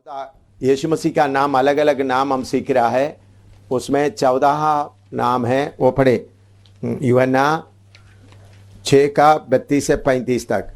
यीशु मसीह का नाम अलग अलग नाम हम सीख रहा है, उसमें 14 नाम है, वो पढ़े यूहन्ना 6 का 32 से 35 तक।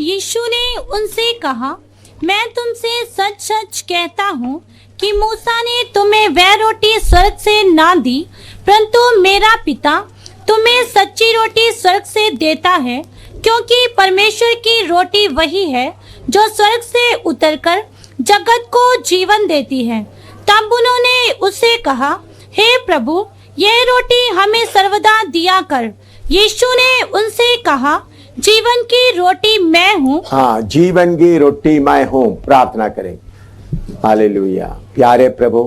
यीशु ने उनसे कहा, मैं तुमसे सच सच कहता हूँ कि मूसा ने तुम्हें वह रोटी स्वर्ग से ना दी, परंतु मेरा पिता तुम्हें सच्ची रोटी स्वर्ग से देता है, क्योंकि परमेश्वर की रोटी वही है जो स्वर्ग से उतरकर जगत को जीवन देती है। तब उन्होंने उससे कहा, हे प्रभु, यह रोटी हमें सर्वदा दिया कर। यीशु ने उनसे कहा, जीवन की रोटी मैं हूँ। हाँ, जीवन की रोटी मैं हूँ। प्रार्थना करें। हालेलुया। प्यारे प्रभु,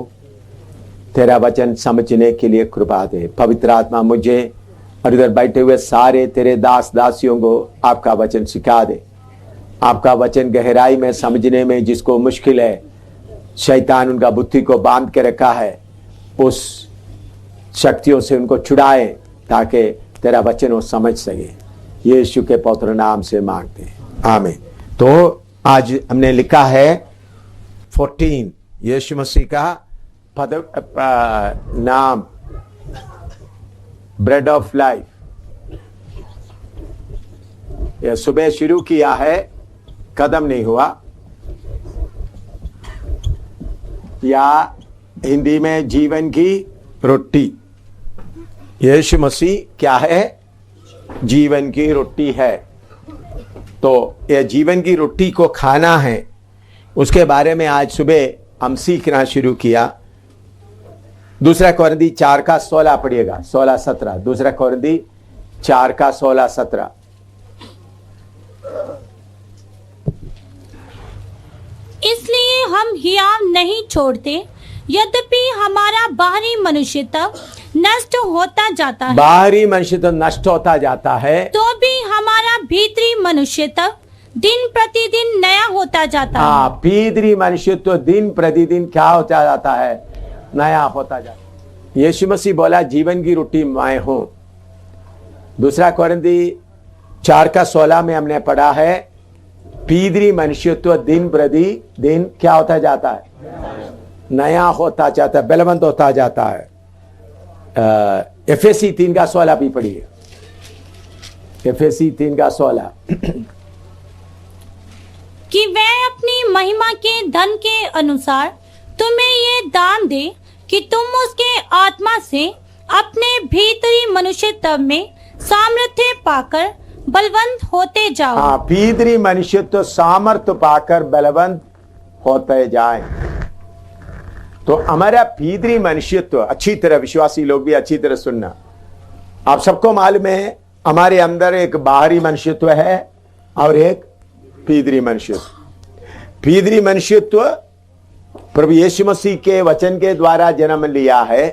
तेरा वचन समझने के लिए कृपा दे। पवित्र आत्मा मुझे और इधर बैठे हुए सारे तेरे दास दासियों को आपका वचन सिखा दे। आपका वचन गहराई में समझने में जिसको मुश्किल है, शैतान उनका बुद्धि को बांध के रखा है, उस शक्तियों से उनको छुड़ाए ताकि तेरा वचन वो समझ सके। यीशु के पवित्र नाम से मांगते हैं, आमीन। तो आज हमने लिखा है 14 यीशु मसीह का नाम, ब्रेड ऑफ लाइफ। यह सुबह शुरू किया है, कदम नहीं हुआ, या हिंदी में जीवन की रोटी। यीशु मसीह क्या है? जीवन की रोटी है। तो यह जीवन की रोटी को खाना है, उसके बारे में आज सुबह हम सीखना शुरू किया। दूसरा कोरिन्थी 4 का 16 पढ़िएगा, 16-17। दूसरा कोरिन्थी 4 का 16-17। इसलिए हम हियाव नहीं छोड़ते, यद्यपि हमारा बाहरी मनुष्यत्व नष्ट होता जाता है, बाहरी मनुष्यत्व नष्ट होता जाता है, तो भी हमारा भीतरी मनुष्यत्व दिन प्रतिदिन नया होता जाता है। भीतरी मनुष्यत्व दिन प्रतिदिन क्या होता जाता है? नया होता जाता है। यीशु मसीह बोला, जीवन की रोटी मैं हूं। दूसरा कोरिन्थी 4 का 16 में हमने पढ़ा है, भीतरी मनुष्यत्व दिन प्रतिदिन क्या होता जाता है? नया होता जाता है, बलवंत होता जाता है। एफएसी 3 का 16 भी पढ़िए, एफएसी 3 का 16। कि वह अपनी महिमा के धन के अनुसार तुम्हें ये दान दे कि तुम उसके आत्मा से अपने भीतरी मनुष्यत्व में सामर्थ्य पाकर बलवंत होते जाओ। भीतरी मनुष्यत्व सामर्थ्य पाकर बलवंत होते जाए। तो हमारा भीतरी मनुष्यत्व, अच्छी तरह विश्वासी लोग भी अच्छी तरह सुनना, आप सबको मालूम है हमारे अंदर एक बाहरी मनुष्यत्व है और एक भीतरी मनुष्यत्व। भीतरी मनुष्यत्व प्रभु यीशु मसीह के वचन के द्वारा जन्म लिया है,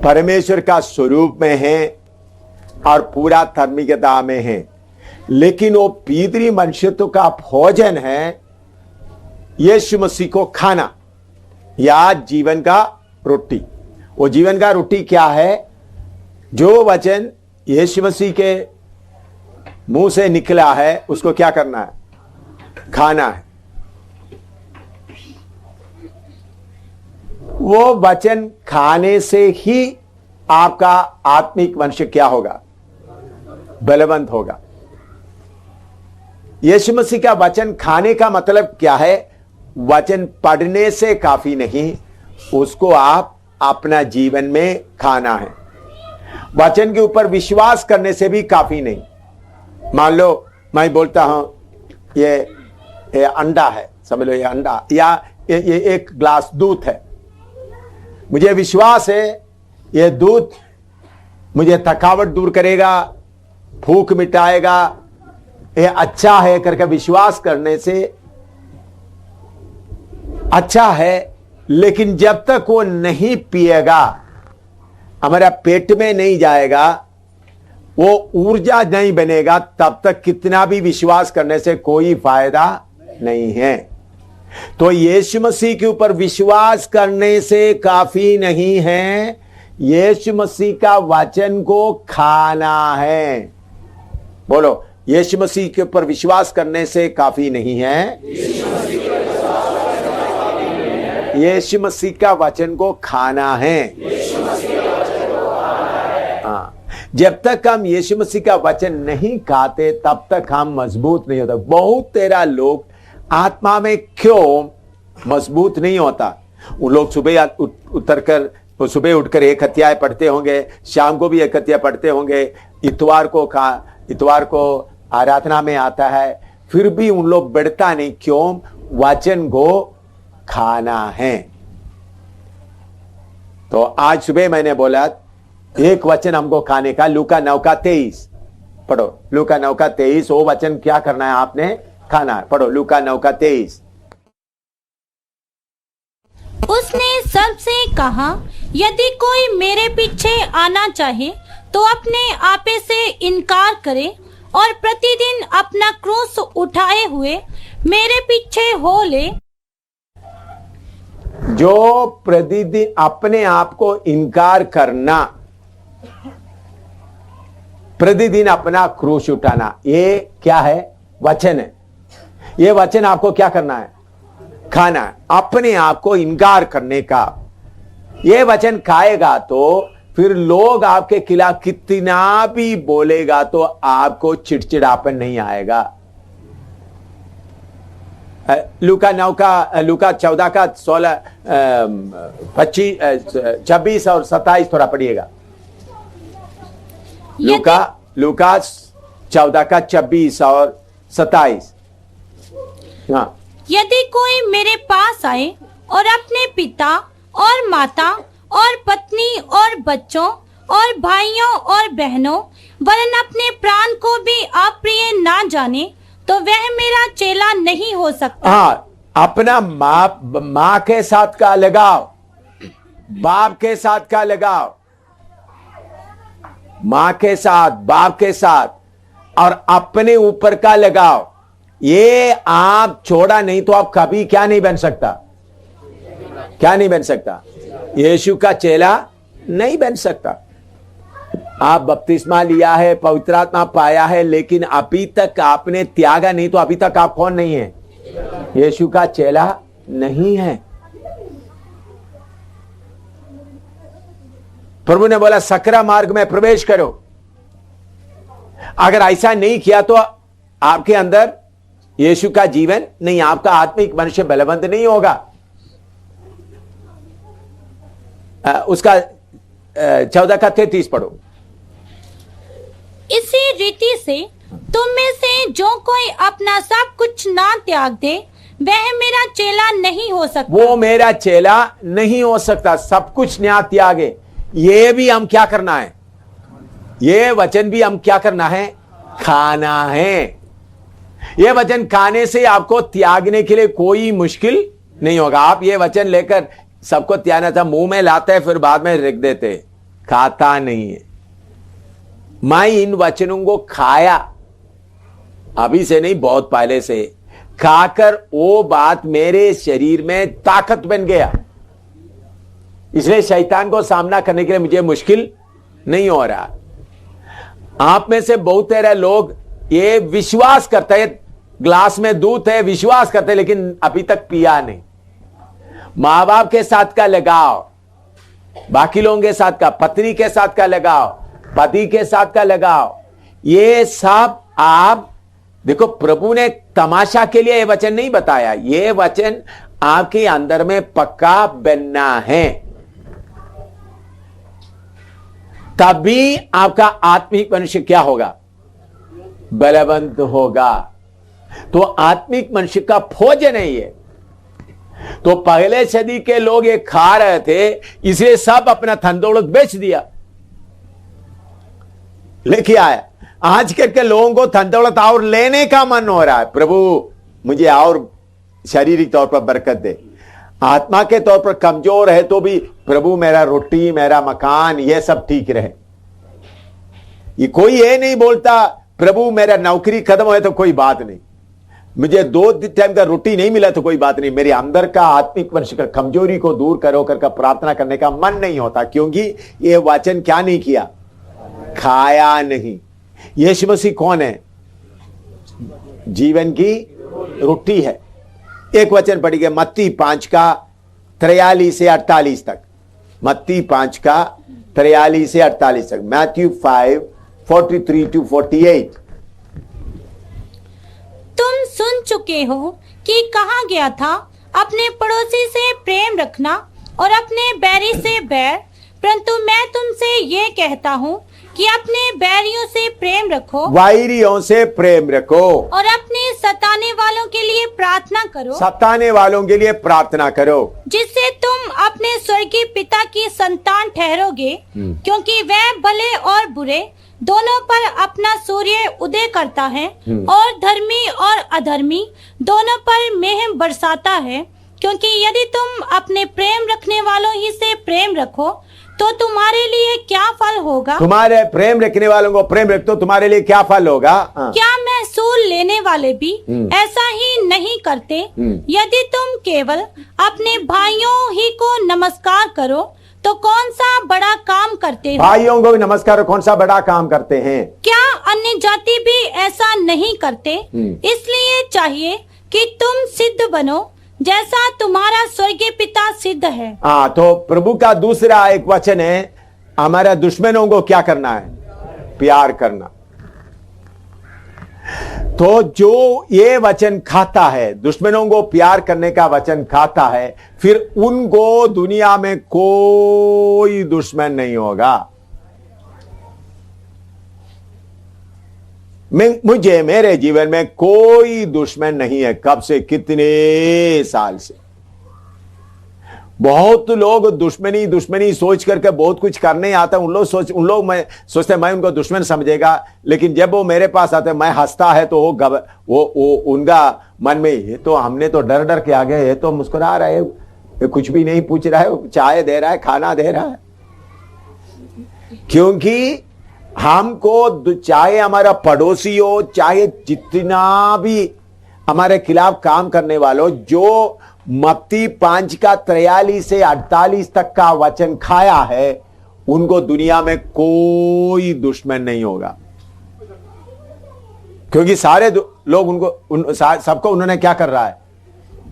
परमेश्वर का स्वरूप में है और पूरा धार्मिकता में है। लेकिन वो भीतरी मनुष्यत्व का भोजन है यीशु मसीह को खाना, या जीवन का रोटी। वो जीवन का रोटी क्या है? जो वचन यीशु मसीह के मुंह से निकला है उसको क्या करना है? खाना है। वो वचन खाने से ही आपका आत्मिक मनुष्य क्या होगा? बलवंत होगा। यीशु मसीह का वचन खाने का मतलब क्या है? वचन पढ़ने से काफी नहीं, उसको आप अपना जीवन में खाना है। वचन के ऊपर विश्वास करने से भी काफी नहीं। मान लो मैं बोलता हूं ये अंडा है, समझ लो ये अंडा, या ये एक ग्लास दूध है। मुझे विश्वास है ये दूध मुझे थकावट दूर करेगा, भूख मिटाएगा, ये अच्छा है करके विश्वास करने से अच्छा है। लेकिन जब तक वो नहीं पिएगा, हमारा पेट में नहीं जाएगा, वो ऊर्जा नहीं बनेगा, तब तक कितना भी विश्वास करने से कोई फायदा नहीं है। तो यीशु मसीह के ऊपर विश्वास करने से काफी नहीं है, यीशु मसीह का वचन को खाना है। बोलो, यीशु मसीह के ऊपर विश्वास करने से काफी नहीं है, यीशु मसीह का वचन को खाना है। हाँ, जब तक हम यीशु मसीह का वचन नहीं खाते तब तक हम मजबूत नहीं होता। बहुत तेरा लोग आत्मा में क्यों मजबूत नहीं होता? उन लोग सुबह उठकर एक अध्याय पढ़ते होंगे, शाम को भी एक अध्याय पढ़ते होंगे, इतवार को आराधना में आता है, फिर भी उन लोग बढ़ता नहीं। क्यों? वचन को खाना है। तो आज सुबह मैंने बोला एक वचन हमको खाने का, लूका 9:23 पढ़ो। लूका 9:23, वो वचन क्या करना है? आपने खाना है। पढ़ो लूका 9:23। उसने सबसे कहा, यदि कोई मेरे पीछे आना चाहे तो अपने आपे से इनकार करे और प्रतिदिन अपना क्रूस उठाए हुए मेरे पीछे हो ले। जो प्रतिदिन अपने आप को इनकार करना, प्रतिदिन अपना क्रूस उठाना, ये क्या है? वचन है। ये वचन आपको क्या करना है? खाना है। अपने आप को इनकार करने का ये वचन खाएगा तो फिर लोग आपके खिलाफ कितना भी बोलेगा तो आपको चिड़चिड़ापन नहीं आएगा। लूका 14:16, 26 और 27 थोड़ा पढ़िएगा। लूका 14:26 और 27। हाँ, यदि कोई मेरे पास आए और अपने पिता और माता और पत्नी और बच्चों और भाइयों और बहनों वरन अपने प्राण को भी अप्रिय ना जाने तो वह मेरा चेला नहीं हो सकता। हाँ, अपना माँ के साथ का लगाव, बाप के साथ का लगाव, माँ के साथ, बाप के साथ और अपने ऊपर का लगाव, ये आप छोड़ा नहीं तो आप कभी क्या नहीं बन सकता? क्या नहीं बन सकता? यीशु का चेला नहीं बन सकता। आप बपतिस्मा लिया है, पवित्र आत्मा पाया है, लेकिन अभी तक आपने त्यागा नहीं तो अभी तक आप कौन नहीं है? यीशु का चेला नहीं है। प्रभु ने बोला सकरा मार्ग में प्रवेश करो। अगर ऐसा नहीं किया तो आपके अंदर यीशु का जीवन नहीं, आपका आत्मिक मनुष्य बलवंत नहीं होगा। उसका 14:33 पढ़ो। इसी रीति से तुम में से जो कोई अपना सब कुछ ना त्याग दे वह मेरा चेला नहीं हो सकता। वो मेरा चेला नहीं हो सकता। सब कुछ ना त्यागे, ये भी हम क्या करना है? ये वचन भी हम क्या करना है? खाना है। ये वचन खाने से आपको त्यागने के लिए कोई मुश्किल नहीं होगा। आप ये वचन लेकर सबको त्यागना था, मुंह में लाते हैं फिर बाद में रख देते, खाता नहीं है। मैं इन वचनों को खाया, अभी से नहीं, बहुत पहले से खाकर वो बात मेरे शरीर में ताकत बन गया। इसलिए शैतान को सामना करने के लिए मुझे मुश्किल नहीं हो रहा। आप में से बहुत सारे लोग ये विश्वास करते हैं, ग्लास में दूध है, विश्वास करते हैं, लेकिन अभी तक पिया नहीं। मां बाप के साथ का लगाव, बाकी लोगों के साथ का, पत्नी के साथ का लगाव, पति के साथ का लगाव, ये सब आप देखो, प्रभु ने तमाशा के लिए ये वचन नहीं बताया। ये वचन आपके अंदर में पक्का बनना है, तभी आपका आत्मिक मनुष्य क्या होगा? बलवंत होगा। तो आत्मिक मनुष्य का भोजन है ये। तो पहले सदी के लोग ये खा रहे थे, इसलिए सब अपना धन दौलत बेच दिया, लेके आया। आज के लोगों को धन दौलत और लेने का मन हो रहा है। प्रभु मुझे और शारीरिक तौर पर बरकत दे, आत्मा के तौर पर कमजोर है तो भी प्रभु मेरा रोटी, मेरा मकान, ये सब ठीक रहे। ये कोई ये नहीं बोलता प्रभु मेरा नौकरी खत्म हो तो कोई बात नहीं, मुझे 2 टाइम का रोटी नहीं मिला तो कोई बात नहीं, मेरे अंदर का आत्मिक मनुष्य का कमजोरी को दूर करो करके प्रार्थना करने का मन नहीं होता, क्योंकि ये वचन क्या नहीं किया, खाया नहीं। यीशु मसीह कौन है? जीवन की रोटी है। एक वचन पढ़िए मत्ती 5 का 43 से 48 तक। मत्ती 5 का 43 से 48 तक। Matthew 5:43 to 48। तुम सुन चुके हो कि कहा गया था, अपने पड़ोसी से प्रेम रखना और अपने बैरी से बैर। परंतु मैं तुमसे ये कहता हूँ कि अपने बैरियों से प्रेम रखो, वैरियों से प्रेम रखो, और अपने सताने वालों के लिए प्रार्थना करो, सताने वालों के लिए प्रार्थना करो, जिससे तुम अपने स्वर्गीय पिता की संतान ठहरोगे, क्योंकि वह भले और बुरे दोनों पर अपना सूर्य उदय करता है और धर्मी और अधर्मी दोनों पर मेह बरसाता है। क्योंकि यदि तुम अपने प्रेम रखने वालों ही से प्रेम रखो तो तुम्हारे लिए क्या फल होगा? तुम्हारे प्रेम रखने वालों को प्रेम रख तो तुम्हारे लिए क्या फल होगा? क्या महसूल लेने वाले भी ऐसा ही नहीं करते? यदि तुम केवल अपने भाइयों ही को नमस्कार करो तो कौन सा बड़ा काम करते हो? भाइयों को नमस्कार, कौन सा बड़ा काम करते हैं? क्या अन्य जाति भी ऐसा नहीं करते? इसलिए चाहिए कि तुम सिद्ध बनो जैसा तुम्हारा स्वर्गीय पिता सिद्ध है। हाँ, तो प्रभु का दूसरा एक वचन है, हमारे दुश्मनों को क्या करना है? प्यार करना। तो जो ये वचन खाता है, दुश्मनों को प्यार करने का वचन खाता है, फिर उनको दुनिया में कोई दुश्मन नहीं होगा। मुझे मेरे जीवन में कोई दुश्मन नहीं है। कब से? कितने साल से। बहुत लोग दुश्मनी दुश्मनी सोच करके बहुत कुछ करने आता है। उन लोग मैं सोचते मैं उनको दुश्मन समझेगा, लेकिन जब वो मेरे पास आते मैं हंसता है तो वो उनका मन में ये तो हमने तो डर डर के आ गए, ये तो मुस्कुरा रहा है, ये कुछ भी नहीं पूछ रहा है, चाय दे रहा है, खाना दे रहा है। क्योंकि हमको चाहे हमारा पड़ोसी हो, चाहे जितना भी हमारे खिलाफ काम करने वालों, जो मत्ती 5 का 43 से 48 तक का वचन खाया है, उनको दुनिया में कोई दुश्मन नहीं होगा। क्योंकि सारे लोग उनको सबको उन्होंने क्या कर रहा है?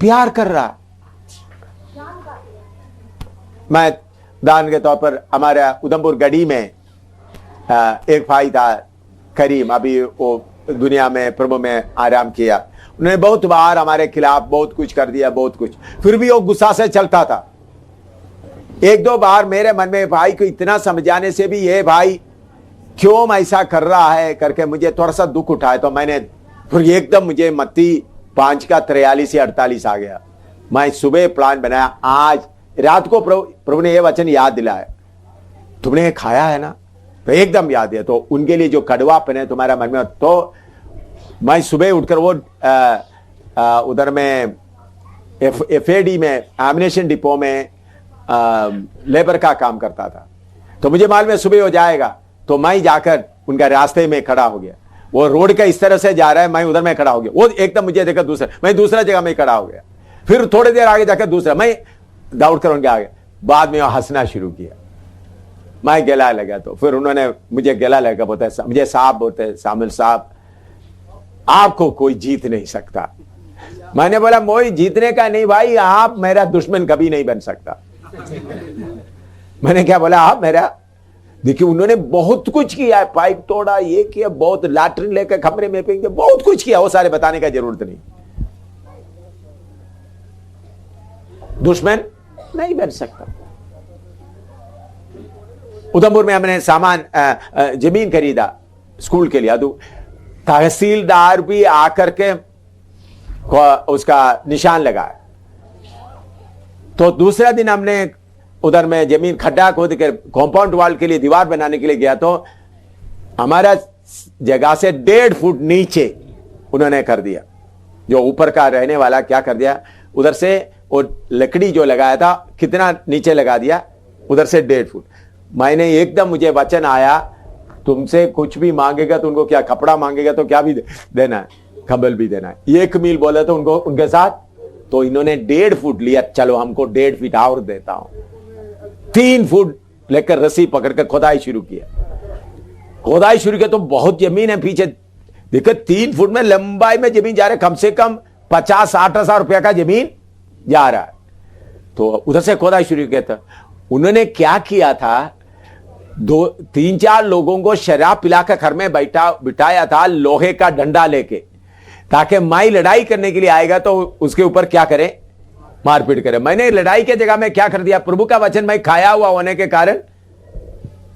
प्यार कर रहा है। मैं उदाहरण के तौर पर हमारे उधमपुर गढ़ी में एक भाई था करीम, अभी वो दुनिया में प्रभु में आराम किया। उन्होंने बहुत बार हमारे खिलाफ बहुत कुछ कर दिया, बहुत कुछ, फिर भी वो गुस्सा से चलता था। 1-2 बार मेरे मन में भाई को इतना समझाने से भी ये भाई क्यों ऐसा कर रहा है करके मुझे थोड़ा सा दुख उठाया। तो मैंने फिर एकदम मुझे मत्ती 5 का 43 से 48 आ गया। मैं सुबह प्लान बनाया, आज रात को प्रभु ने ये वचन याद दिलाया, तुमने ये खाया है ना, तो एकदम याद है। तो उनके लिए जो कड़वापन है तुम्हारा मन में, तो मैं सुबह उठकर वो उधर में FAD में एमिनेशन डिपो में लेबर का काम करता था। तो मुझे मालूम है सुबह हो जाएगा, तो मैं जाकर उनका रास्ते में खड़ा हो गया। वो रोड का इस तरह से जा रहा है, मैं उधर में खड़ा हो गया। वो एकदम मुझे देखा मैं दूसरा जगह में खड़ा हो गया। फिर थोड़ी देर आगे जाकर दूसरा, मैं दौड़ कर उनके आगे। बाद में वो हंसना शुरू किया, मैं गला लगा। तो फिर उन्होंने मुझे गला लगा, बोलते मुझे साहब, बोलते सामिल साहब आपको कोई जीत नहीं सकता। मैंने बोला मोई जीतने का नहीं भाई, आप मेरा दुश्मन कभी नहीं बन सकता। मैंने क्या बोला, आप मेरा, देखिए उन्होंने बहुत कुछ किया है, पाइप तोड़ा, ये किया, बहुत लैट्रिन लेकर कमरे में फेंक दिया, बहुत कुछ किया, वो सारे बताने का जरूरत नहीं। दुश्मन नहीं बन सकता। उधमपुर में हमने सामान जमीन खरीदा स्कूल के लिए, तहसीलदार भी आकर के उसका निशान लगाया। तो दूसरा दिन हमने उधर में जमीन खड्डा खोद कर कॉम्पाउंड वॉल के लिए दीवार बनाने के लिए गया, तो हमारा जगह से 1.5 फुट नीचे उन्होंने कर दिया। जो ऊपर का रहने वाला क्या कर दिया, उधर से वो लकड़ी जो लगाया था कितना नीचे लगा दिया, उधर से 1.5 फुट। मैंने एकदम, मुझे वचन आया, तुमसे कुछ भी मांगेगा तो उनको क्या, कपड़ा मांगेगा तो क्या भी देना है। कंबल भी देना है। 1 मील बोले तो उनको उनके साथ, तो इन्होंने 1.5 फुट लिया, चलो हमको 1.5 फीट और देता हूं। 3 फुट लेकर रस्सी पकड़कर खुदाई शुरू किया। खुदाई शुरू किया तो बहुत जमीन है पीछे, देखो 3 फुट में लंबाई में जमीन जा रहा है, कम से कम 50-60 हजार रुपया का जमीन जा रहा है। तो उधर से खोदाई शुरू किया था। उन्होंने क्या किया था, 2-3-4 लोगों को शराब पिलाकर घर में बिठाया था लोहे का डंडा लेके, ताकि माई लड़ाई करने के लिए आएगा तो उसके ऊपर क्या करे, मारपीट करे। मैंने लड़ाई के जगह में क्या कर दिया, प्रभु का वचन मैं खाया हुआ होने के कारण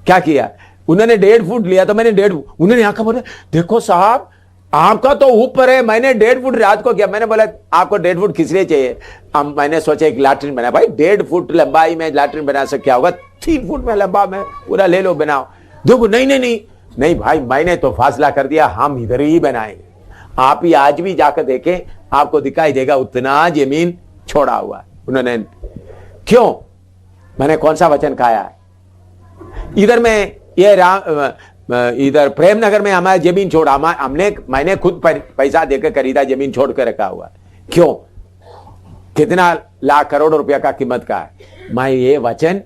क्या किया, उन्होंने 1.5 फुट लिया तो मैंने 1.5, उन्होंने आकर बोले देखो साहब आपका तो ऊपर है, मैंने 1.5 फुट रात को किया। मैंने बोला आपको 1.5 फुट किस लिए चाहिए। अब मैंने सोचा एक लैट्रिन बना, भाई 1.5 फुट लंबाई में लैट्रिन बना से क्या होगा, 3 फुट में लंबा में पूरा ले लो बनाओ। देखो नहीं भाई, मैंने तो फासला कर दिया हम इधर ही बनाएंगे। आप ही आज भी जाकर देखें, आपको दिखाई देगा उतना जमीन छोड़ा हुआ। उन्होंने क्यों, मैंने कौन सा वचन खाया है। इधर में ये इधर प्रेमनगर में हमारा जमीन छोड़ा, मैंने खुद पैसा देकर खरीदा, जमीन छोड़ कर रखा हुआ। क्यों, कितना लाख करोड़ रुपया का कीमत का है, मैं ये वचन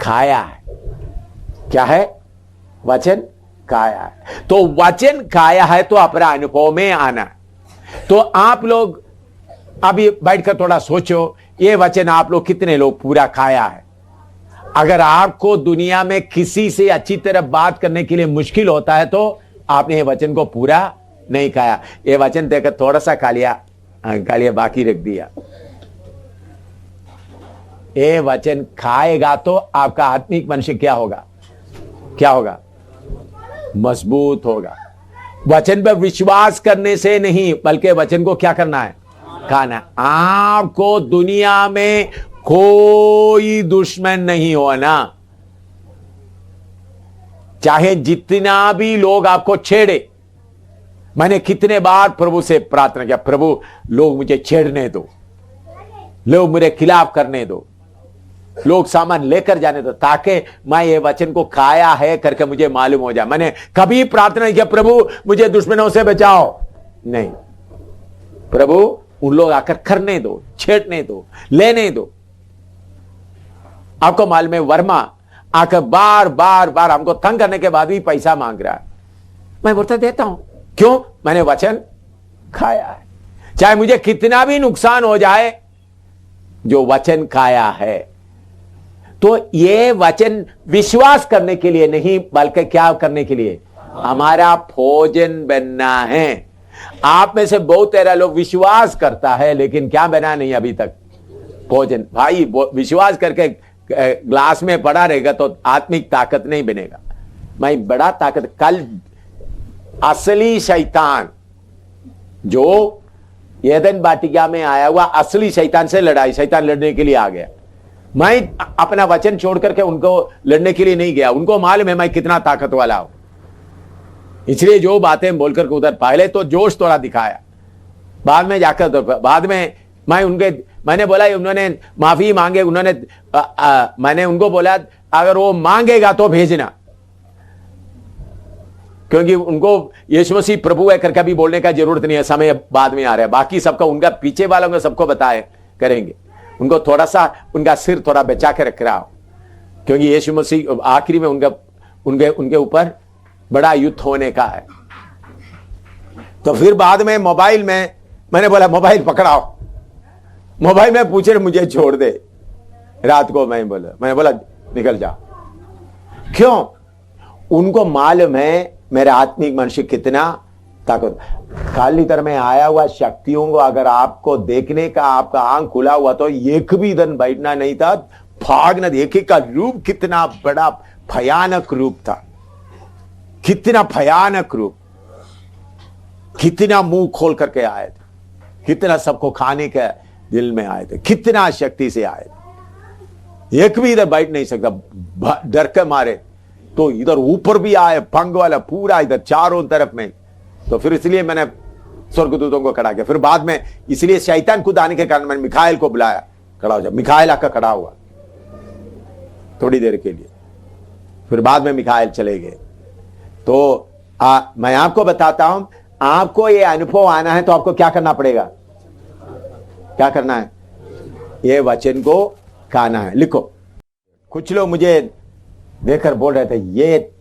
खाया है। क्या है, वचन खाया है। तो वचन खाया है तो अपना अनुभव में आना। तो आप लोग अभी बैठकर थोड़ा सोचो, ये वचन आप लोग कितने लोग पूरा खाया है। अगर आपको दुनिया में किसी से अच्छी तरह बात करने के लिए मुश्किल होता है तो आपने ये वचन को पूरा नहीं खाया। ये वचन देकर थोड़ा सा खा लिया, बाकी रख दिया। ये वचन खाएगा तो आपका आत्मिक मनुष्य क्या होगा, मजबूत होगा। वचन पर विश्वास करने से नहीं, बल्कि वचन को क्या करना है, खाना। आपको दुनिया में कोई दुश्मन नहीं होना, चाहे जितना भी लोग आपको छेड़े। मैंने कितने बार प्रभु से प्रार्थना किया, प्रभु लोग मुझे छेड़ने दो, लोग मेरे खिलाफ करने दो, लोग सामान लेकर जाने दो, ताकि मैं ये वचन को खाया है करके मुझे मालूम हो जाए। मैंने कभी प्रार्थना किया प्रभु मुझे दुश्मनों से बचाओ, नहीं, प्रभु उन लोग आकर करने दो, छेड़ने दो, लेने दो। आपको मालूम है वर्मा आकर बार हमको तंग करने के बाद भी पैसा मांग रहा है। मैं बोलता देता हूं, क्यों, मैंने वचन खाया है। चाहे मुझे कितना भी नुकसान हो जाए, जो वचन खाया है। तो ये वचन विश्वास करने के लिए नहीं, बल्कि क्या करने के लिए, हमारा भोजन बनना है। आप में से बहुत तेरा लोग विश्वास करता है लेकिन क्या बना नहीं अभी तक, भोजन। भाई विश्वास करके ग्लास में पड़ा रहेगा तो आत्मिक ताकत नहीं बनेगा। मैं बड़ा ताकत, कल असली शैतान जो एदन वाटिका में आया हुआ असली शैतान से शैतान लड़ने के लिए आ गया। मैं अपना वचन छोड़ करके उनको लड़ने के लिए नहीं गया, उनको मालूम है मैं कितना ताकत वाला हूं, इसलिए जो बातें बोलकर उधर पहले तो जोश थोड़ा दिखाया, बाद में जाकर बाद में मैंने बोला उन्होंने माफी मांगे, मैंने उनको बोला अगर वो मांगेगा तो भेजना, क्योंकि उनको यीशु मसीह प्रभु है करके भी बोलने का जरूरत नहीं है, समय बाद में आ रहा है। बाकी सबका उनका पीछे वालों को सबको बताए करेंगे, उनको थोड़ा सा उनका सिर थोड़ा बचा के रख रहा हो, क्योंकि यीशु मसीह आखिरी में उनके ऊपर बड़ा युद्ध होने का है। तो फिर बाद में मोबाइल में मैंने बोला मोबाइल पकड़ाओ, मोबाइल में पूछे मुझे छोड़ दे। रात को मैंने बोला निकल जा। क्यों, उनको मालूम है मेरा आत्मिक मनुष्य कितना ताकत। खाली तरह में आया हुआ शक्तियों को अगर आपको देखने का आपका आंख खुला हुआ तो एक भी दिन बैठना नहीं था, भागना। एक का रूप कितना बड़ा भयानक रूप था, कितना भयानक रूप, कितना मुंह खोल करके आए थे, कितना सबको खाने के दिल में आए थे, कितना शक्ति से आए थे। एक भी इधर बैठ नहीं सकता, डर के मारे। तो इधर ऊपर भी आए भंग वाला पूरा इधर चारों तरफ में। तो फिर इसलिए मैंने स्वर्गदूतों को खड़ा किया। फिर बाद में इसलिए शैतान खुद आने के कारण मैंने मिखाइल को बुलाया, खड़ा हो जा। मिखाइल आकर खड़ा हुआ थोड़ी देर के लिए, फिर बाद में मिखाइल चले गए। तो मैं आपको बताता हूं, आपको ये अनुभव आना है तो आपको क्या करना पड़ेगा? क्या करना है? ये वचन को खाना है। लिखो। कुछ लोग मुझे देखकर बोल रहे थे ये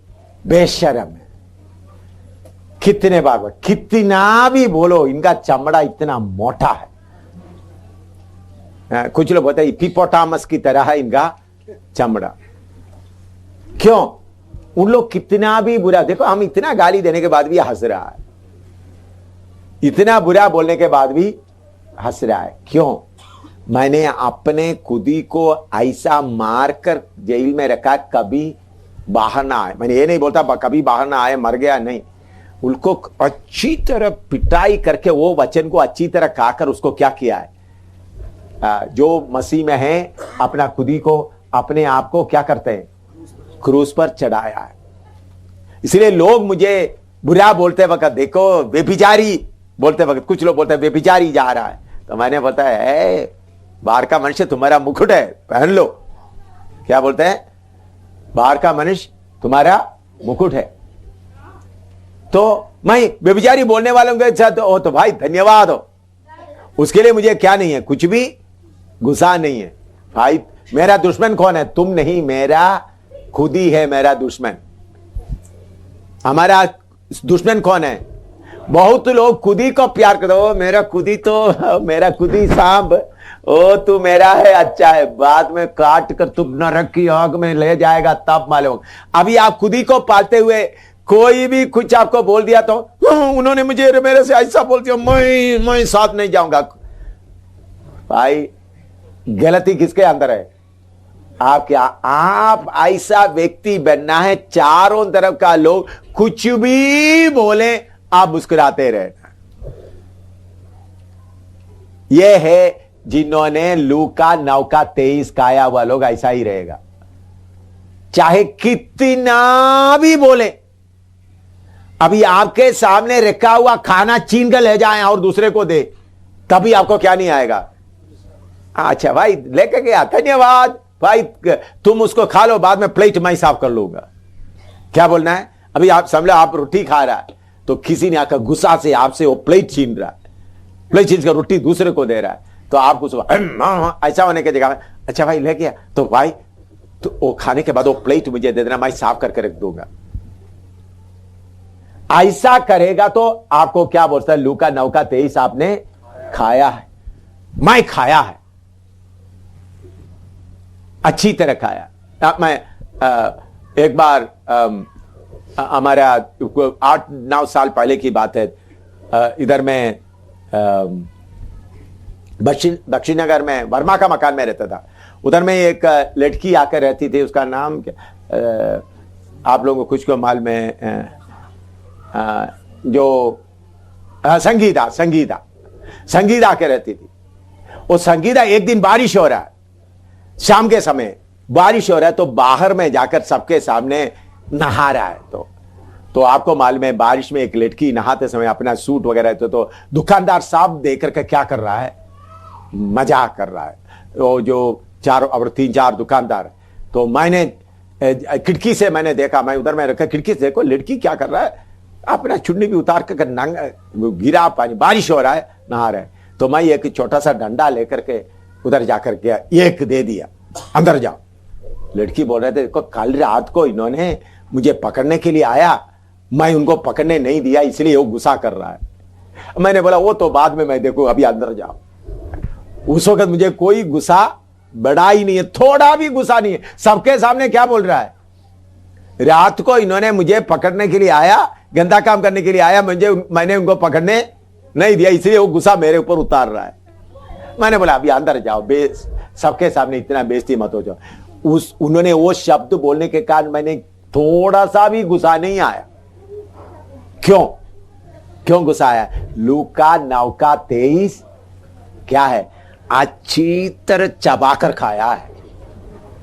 बेशरम है, कितने बार, कितना भी बोलो इनका चमड़ा इतना मोटा है। कुछ लोग बोलते हैं हिप्पोपोटामस की तरह है इनका चमड़ा। क्यों? उन लोग कितना भी बुरा, देखो हम इतना गाली देने के बाद भी हंस रहा है, इतना बुरा बोलने के बाद भी हंस रहा है। क्यों? मैंने अपने खुदी को ऐसा मारकर जेल में रखा, कभी बाहर ना आए। मैंने ये नहीं बोलता कभी बाहर ना आए, मर गया, नहीं। उनको अच्छी तरह पिटाई करके वो वचन को अच्छी तरह खाकर उसको क्या किया है, जो मसीह में है अपना खुदी को, अपने आप को क्या करते हैं, क्रूस पर चढ़ाया है। इसलिए लोग मुझे बुरा बोलते वक्त, देखो व्यभिचारी बोलते वक्त, कुछ लोग बोलते हैं व्यभिचारी जा रहा है, तो मैंने बताया है बाहर का मनुष्य तुम्हारा मुकुट है, पहन लो। क्या बोलते हैं? बाहर का मनुष्य तुम्हारा मुकुट है। तो मैं व्यभिचारी बोलने वालों के साथ हो तो भाई धन्यवाद हो, उसके लिए मुझे क्या नहीं है, कुछ भी गुस्सा नहीं है। भाई मेरा दुश्मन कौन है? तुम नहीं, मेरा खुद ही है मेरा दुश्मन। हमारा दुश्मन कौन है? बहुत लोग खुदी को प्यार करते हो, मेरा खुदी तो मेरा खुदी सांप, ओ तू मेरा है, अच्छा है, बाद में काट कर तुम नरक की आग में ले जाएगा तब मालूम। अभी आप खुदी को पालते हुए कोई भी कुछ आपको बोल दिया तो उन्होंने मुझे मेरे से ऐसा बोल दिया, मैं साथ नहीं जाऊंगा। भाई गलती किसके अंदर है? आप क्या, आप ऐसा व्यक्ति बनना है चारों तरफ का लोग कुछ भी बोले आप मुस्कुराते रहे। ये है जिन्होंने लूका 9:23 खाया हुआ लोग ऐसा ही रहेगा, चाहे कितना भी बोले। अभी आपके सामने रखा हुआ खाना छीन कर ले जाए और दूसरे को दे, तभी आपको क्या नहीं आएगा? अच्छा भाई लेके गया, धन्यवाद भाई, तुम उसको खा लो, बाद में प्लेट मैं साफ कर लूंगा। क्या बोलना है? अभी आप समझो आप रोटी खा रहा है तो किसी ने आकर गुस्सा से आपसे वो प्लेट छीन रहा है, प्लेट छीन कर रोटी दूसरे को दे रहा है, तो आपको ऐसा होने की जगह में अच्छा भाई ले गया तो भाई तो वो खाने के बाद वो प्लेट मुझे दे देना, मैं साफ करके रख दूंगा। ऐसा करेगा तो आपको क्या बोलता है? लूका 9:23 आपने खाया है, मैं खाया है, अच्छी तरह खाया। मैं एक बार हमारा 8-9 साल पहले की बात है, इधर में दक्षिण नगर में वर्मा का मकान में रहता था। उधर में एक लड़की आकर रहती थी, उसका नाम आप लोगों को कुछ को मालूम है, जो संगीता आकर रहती थी। वो संगीता एक दिन बारिश हो रहा है, शाम के समय बारिश हो रहा है, तो बाहर में जाकर सबके सामने नहा रहा है। तो आपको मालूम है बारिश में एक लड़की नहाते समय अपना सूट वगैरह तो दुकानदार साहब देकर के क्या कर रहा है? मजाक कर रहा है। वो जो 3-4 दुकानदार, तो मैंने खिड़की से मैंने देखा, मैं उधर में रखा, खिड़की से देखो लड़की क्या कर रहा है, अपना चुन्नी भी उतार कर गिरा पानी, बारिश हो रहा है, नहा रहा है। तो मैं एक छोटा सा डंडा लेकर के उधर जाकर के एक दे दिया, अंदर जाओ। लड़की बोल रहे थे देखो कल रात को इन्होंने मुझे पकड़ने के लिए आया, मैं उनको पकड़ने नहीं दिया, इसलिए वो गुस्सा कर रहा है। मैंने बोला वो तो बाद में मैं देखूं, अभी अंदर जाओ। उस वक्त मुझे कोई गुस्सा बड़ा ही नहीं है, थोड़ा भी गुस्सा नहीं है। सबके सामने क्या बोल रहा है? रात को इन्होंने मुझे पकड़ने के लिए आया, गंदा काम करने के लिए आया, मैंने उनको पकड़ने नहीं दिया, इसलिए वो गुस्सा मेरे ऊपर उतार रहा है। मैंने बोला अभी अंदर जाओ, सबके सामने इतना बेइज्जती मत हो जाओ। उन्होंने वो शब्द बोलने के कारण मैंने थोड़ा सा भी गुस्सा नहीं आया। क्यों गुस्सा आया? लूका 9:23 क्या है? अच्छी तरह चबाकर खाया है।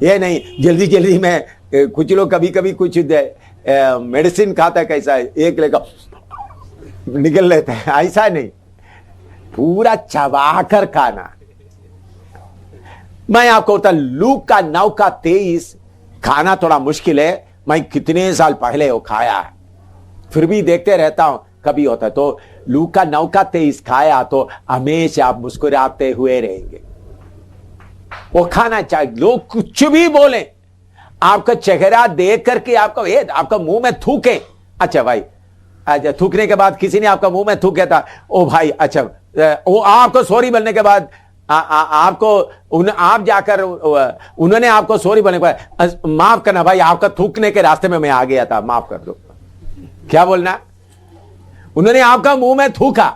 ये नहीं जल्दी जल्दी में, कुछ लोग कभी कभी कुछ मेडिसिन खाता है, कैसा है एक लेकर निकल लेते हैं, ऐसा नहीं, पूरा चबाकर खाना। मैं आपको बता, लूका 9:23 खाना थोड़ा मुश्किल है, मैं कितने साल पहले वो खाया है, फिर भी देखते रहता हूं, कभी होता है। तो लूका 9:23 खाया तो हमेशा आप मुस्कुराते हुए रहेंगे। वो खाना चाहिए, लोग कुछ भी बोले, आपका चेहरा देख करके आपका मुंह में थूके, अच्छा भाई, अच्छा थूकने के बाद किसी ने आपका मुंह में थूका था, ओ भाई अच्छा, वो आपको सॉरी बोलने के बाद आप जाकर उन्होंने आपको सॉरी बोलने के बाद, माफ करना भाई, आपका थूकने के रास्ते में मैं आ गया था, माफ कर दो। क्या बोलना? उन्होंने आपका मुंह में थूका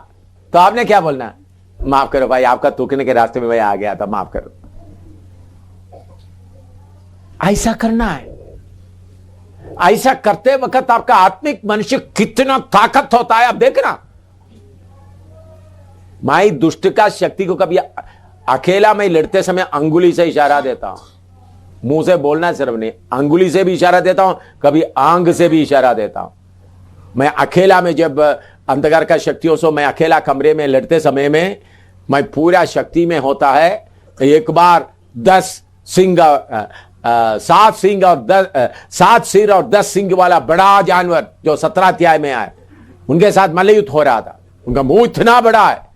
तो आपने क्या बोलना? माफ करो भाई, आपका थूकने के रास्ते में मैं आ गया था, माफ करो। ऐसा करना है। ऐसा करते वक्त आपका आत्मिक मनुष्य कितना ताकत होता है, आप देखना। मैं दुष्ट का शक्ति को कभी अकेला मैं लड़ते समय अंगुली से इशारा देता हूं, मुंह से बोलना सिर्फ नहीं, अंगुली से भी इशारा देता हूं, कभी आंग से भी इशारा देता हूं। मैं अकेला में जब अंधकार का शक्तियों से मैं अकेला कमरे में लड़ते समय में मैं पूरा शक्ति में होता है। एक बार 7 सिर और 10 सिंग वाला बड़ा जानवर जो 17 अध्याय में आए, उनके साथ मल्लयुद्ध हो रहा था। उनका मुंह इतना बड़ा है,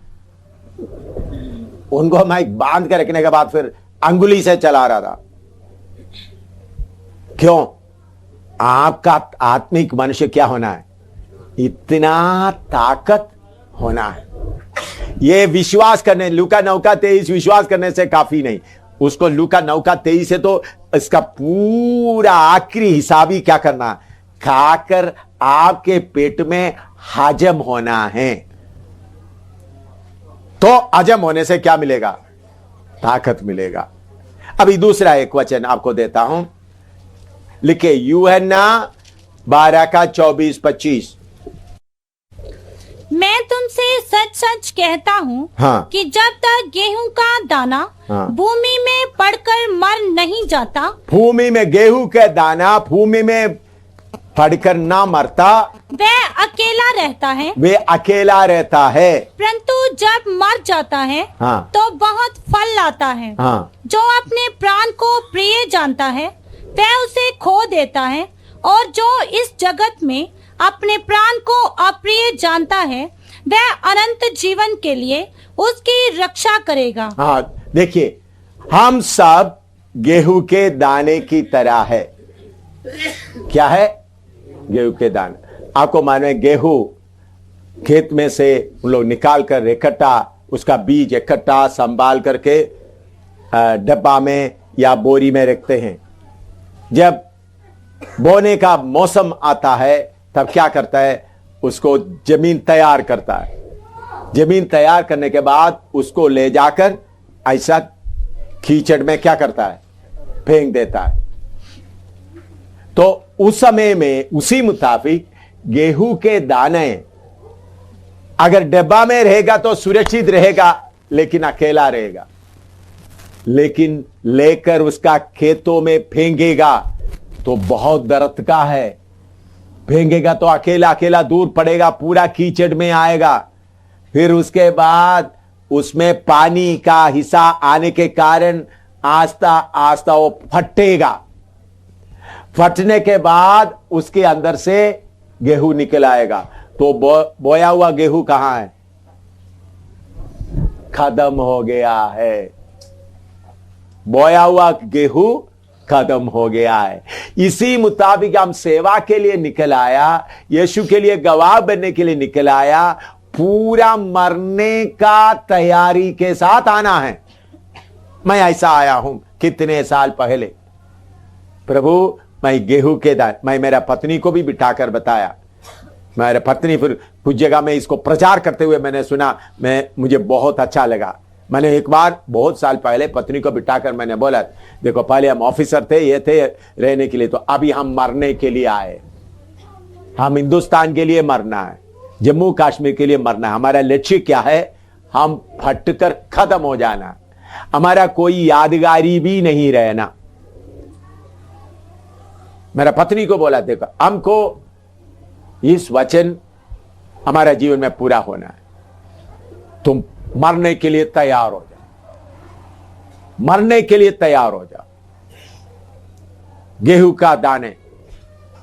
उनको मैं बांध के रखने के बाद फिर अंगुली से चला रहा था। क्यों? आपका आत्मिक मनुष्य क्या होना है? इतना ताकत होना है। ये विश्वास करने, लूका 9:23 विश्वास करने से काफी नहीं, उसको लूका 9:23 से तो इसका पूरा आखिरी हिसाब ही क्या करना, खाकर आपके पेट में हजम होना है। तो हजम होने से क्या मिलेगा? ताकत मिलेगा। अभी दूसरा एक वचन आपको देता हूं, लिखे यूहन्ना 12:24-25। मैं तुमसे सच सच कहता हूँ हाँ। कि जब तक गेहूं का दाना हाँ। भूमि में पड़कर मर नहीं जाता, भूमि में गेहूं का दाना भूमि में पड़कर ना मरता, वह अकेला रहता है, वे अकेला रहता है, परंतु जब मर जाता है हाँ। तो बहुत फल लाता है। हाँ। जो अपने प्राण को प्रिय जानता है वह उसे खो देता है, और जो इस जगत में अपने प्राण को अप्रिय जानता है वह अनंत जीवन के लिए उसकी रक्षा करेगा। हाँ, देखिए, हम सब गेहूं के दाने की तरह है। क्या है? गेहूं के दाने। आपको मालूम है, गेहूं खेत में से उन लोग निकाल कर इकट्ठा, उसका बीज इकट्ठा संभाल करके डब्बा में या बोरी में रखते हैं। जब बोने का मौसम आता है तब क्या करता है? उसको जमीन तैयार करता है। जमीन तैयार करने के बाद उसको ले जाकर ऐसा कीचड़ में क्या करता है? फेंक देता है। तो उस समय में उसी मुताबिक गेहूं के दाने अगर डब्बा में रहेगा तो सुरक्षित रहेगा, लेकिन अकेला रहेगा। लेकिन लेकर उसका खेतों में फेंकेगा तो बहुत दर्द का है। फेंकेगा तो अकेला अकेला दूर पड़ेगा, पूरा कीचड़ में आएगा। फिर उसके बाद उसमें पानी का हिस्सा आने के कारण आस्ता आस्ता वो फटेगा। फटने के बाद उसके अंदर से गेहूं निकल आएगा। तो बोया हुआ गेहूं कहां है? खत्म हो गया है। बोया हुआ गेहूं खत्म हो गया है। इसी मुताबिक हम सेवा के लिए निकल आया, यीशु के लिए गवाह बनने के लिए निकल आया, पूरा मरने का तैयारी के साथ आना है। मैं ऐसा आया हूं कितने साल पहले, प्रभु मैं गेहूं के दाने, मैं मेरा पत्नी को भी बिठाकर बताया। मेरा पत्नी फिर कुछ जगह में इसको प्रचार करते हुए मैंने सुना, मुझे बहुत अच्छा लगा। मैंने एक बार बहुत साल पहले पत्नी को बिठाकर मैंने बोला, देखो पहले हम ऑफिसर थे, ये थे रहने के लिए, तो अभी हम मरने के लिए आए। हम हिंदुस्तान के लिए मरना है, जम्मू कश्मीर के लिए मरना है। हमारा लक्ष्य क्या है? हम फटकर खत्म हो जाना, हमारा कोई यादगारी भी नहीं रहना। मेरा पत्नी को बोला, देखो हमको इस वचन हमारा जीवन में पूरा होना है, तुम मरने के लिए तैयार हो जाओ, मरने के लिए तैयार हो जाओ। गेहूं का दाने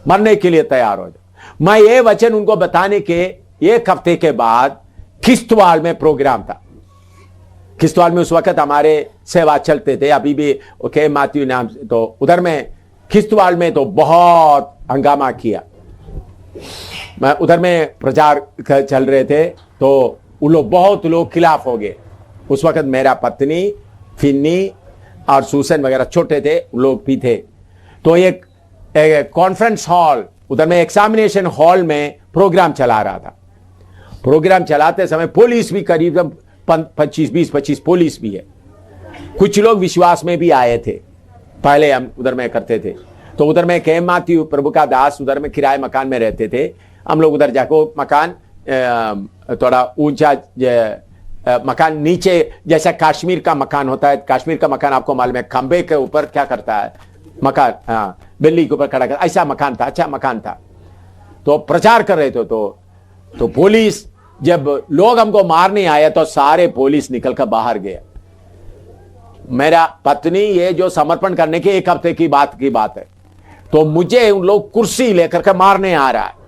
मरने के लिए तैयार हो जाओ। मैं ये वचन उनको बताने के एक हफ्ते के बाद किश्तवाड़ में प्रोग्राम था। किश्तवाड़ में उस वक्त हमारे सेवा चलते थे, अभी भी ओके माथ्यू नाम से, तो उधर में किश्तवाड़ में तो बहुत हंगामा किया। मैं उधर में प्रचार चल रहे थे तो उन लोग बहुत लोग खिलाफ हो गए। उस वक्त मेरा पत्नी, फिन्नी और सूसन वगैरह छोटे थे, उन लोग भी थे। तो एक कॉन्फ्रेंस हॉल, उधर में एग्जामिनेशन हॉल में प्रोग्राम चला रहा था। प्रोग्राम चलाते समय पुलिस भी करीब 20-25 पुलिस भी है। कुछ लोग विश्वास में भी आए थे, पहले हम उधर में करते थे। तो उधर में के माथ्यू प्रभु का दास उधर में किराए मकान में रहते थे। हम लोग उधर जाको मकान थोड़ा ऊंचा मकान, नीचे जैसा कश्मीर का मकान होता है। कश्मीर का मकान आपको मालूम है, खंबे के ऊपर क्या करता है मकान, बिल्ली के ऊपर खड़ा कर, ऐसा मकान था, अच्छा मकान था। तो प्रचार कर रहे थे तो पुलिस, जब लोग हमको मारने आए तो सारे पुलिस निकल कर बाहर गया। मेरा पत्नी, ये जो समर्पण करने के एक हफ्ते की बात है, तो मुझे उन लोग कुर्सी लेकर के मारने आ रहा है।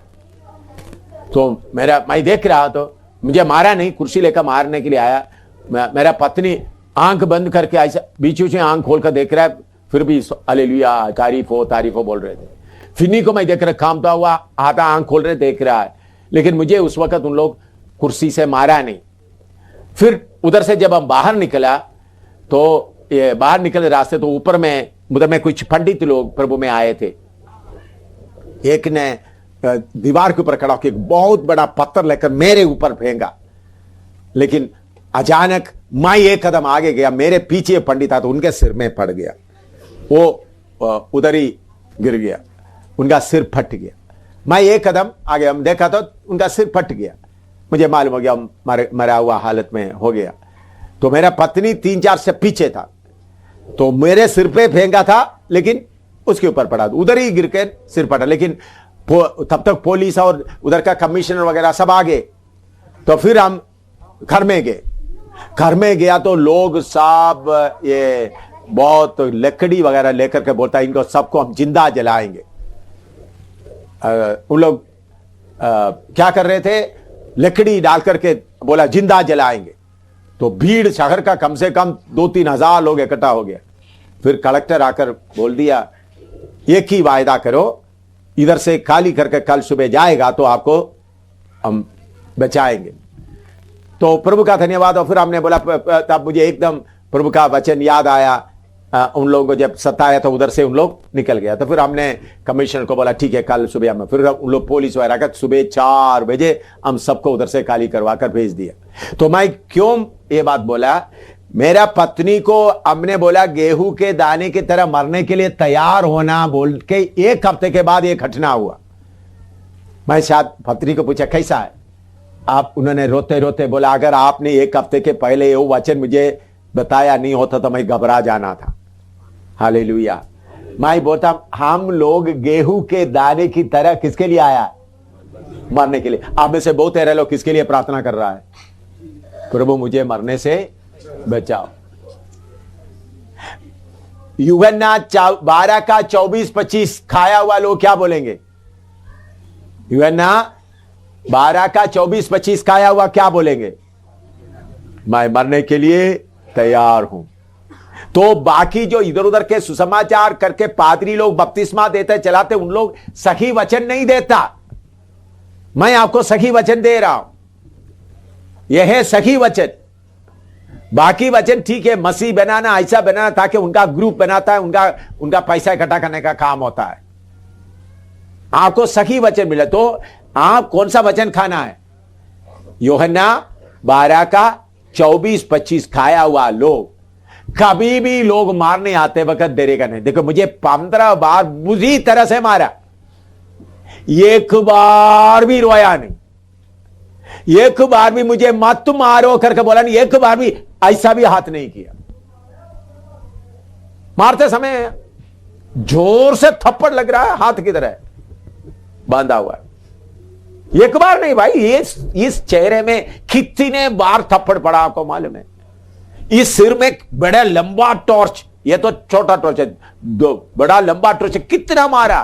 तो मैं देख रहा, तो मुझे मारा नहीं, कुर्सी लेकर मारने के लिए आया। मेरा पत्नी आंख बंद करके ऐसा बीच में आंख खोल कर देख रहा है, फिर भी हालेलुया तारीफ हो बोल रहे थे। फिन्नी को मैं देख रहा, कामता हुआ आता आंख खोल रहे देख रहा है, लेकिन मुझे उस वक्त उन लोग कुर्सी से मारा नहीं। फिर उधर से जब हम बाहर निकला तो ये बाहर निकले रास्ते, तो ऊपर में उधर में कुछ पंडित लोग प्रभु में आए थे। एक ने दीवार के ऊपर खड़ा होकर एक बहुत बड़ा पत्थर लेकर मेरे ऊपर फेंका, लेकिन अचानक मैं एक कदम आगे गया, मेरे पीछे पंडित था तो उनके सिर में पड़ गया, वो उधर ही गिर गया, उनका सिर फट गया। मैं एक कदम आगे हम देखा तो उनका सिर फट गया, मुझे मालूम हो गया मरा हुआ हालत में हो गया। तो मेरा पत्नी 3-4 से पीछे था, तो मेरे सिर पे फेंका था, लेकिन उसके ऊपर पड़ा, उधर ही गिर के सिर फटा। लेकिन तब तक पुलिस और उधर का कमिश्नर वगैरह सब आ गए। तो फिर हम घर में गए। घर में गया तो लोग सब ये बहुत लकड़ी वगैरह लेकर के बोलता है, इनको सबको हम जिंदा जलाएंगे। उन लोग क्या कर रहे थे, लकड़ी डाल करके बोला जिंदा जलाएंगे। तो भीड़ शहर का कम से कम 2-3 हजार लोग इकट्ठा हो गया। फिर कलेक्टर आकर बोल दिया, एक ही वायदा करो, इधर से खाली करके कल सुबह जाएगा तो आपको हम बचाएंगे। तो प्रभु का धन्यवाद। और फिर हमने बोला, तब मुझे एकदम प्रभु का वचन याद आया, उन लोगों को जब सताया तो उधर से उन लोग निकल गया। तो फिर हमने कमिश्नर को बोला ठीक है कल सुबह हम, फिर उन लोग पुलिस वगैरह का सुबह 4 बजे हम सबको उधर से खाली करवा कर भेज दिया। तो मैं क्यों ये बात बोला, मेरा पत्नी को हमने बोला गेहूं के दाने की तरह मरने के लिए तैयार होना बोल के, एक हफ्ते के बाद एक घटना हुआ। मैं शायद पत्नी को पूछा कैसा है आप, उन्होंने रोते रोते बोला अगर आपने एक हफ्ते के पहले ये वचन मुझे बताया नहीं होता तो मैं घबरा जाना था। हालेलुया। मैं बोलता हम लोग गेहूं के दाने की तरह किसके लिए आया, मरने के लिए। आप में से बहुत सारे लोग किसके लिए प्रार्थना कर रहा है, प्रभु मुझे मरने से बचाओ। यूहन्ना 12 का 24-25 खाया हुआ लोग क्या बोलेंगे, यूहन्ना 12 का 24-25 खाया हुआ क्या बोलेंगे, मैं मरने के लिए तैयार हूं। तो बाकी जो इधर उधर के सुसमाचार करके पादरी लोग बपतिस्मा देते चलाते, उन लोग सही वचन नहीं देता। मैं आपको सही वचन दे रहा हूं, यह है सही वचन। बाकी वचन ठीक है, मसीह बनाना ऐसा बनाना ताकि उनका ग्रुप बनाता है, उनका पैसा इकट्ठा करने का काम होता है। आपको सही वचन मिले तो आप कौन सा वचन खाना है, यूहन्ना 12 का 24-25 खाया हुआ लोग। कभी भी लोग मारने आते वक्त डरेगा नहीं। देखो मुझे 15 बार बुरी तरह से मारा, एक बार भी रोया नहीं, एक बार भी मुझे मत मारो करके बोला नहीं, एक बार भी ऐसा भी हाथ नहीं किया। मारते समय जोर से थप्पड़ लग रहा है, हाथ की तरह बांधा हुआ है, एक बार नहीं भाई। इस चेहरे में कितने बार थप्पड़ पड़ा आपको मालूम है। इस सिर में बड़ा लंबा टॉर्च, ये तो छोटा टॉर्च है, बड़ा लंबा टॉर्च, कितना मारा।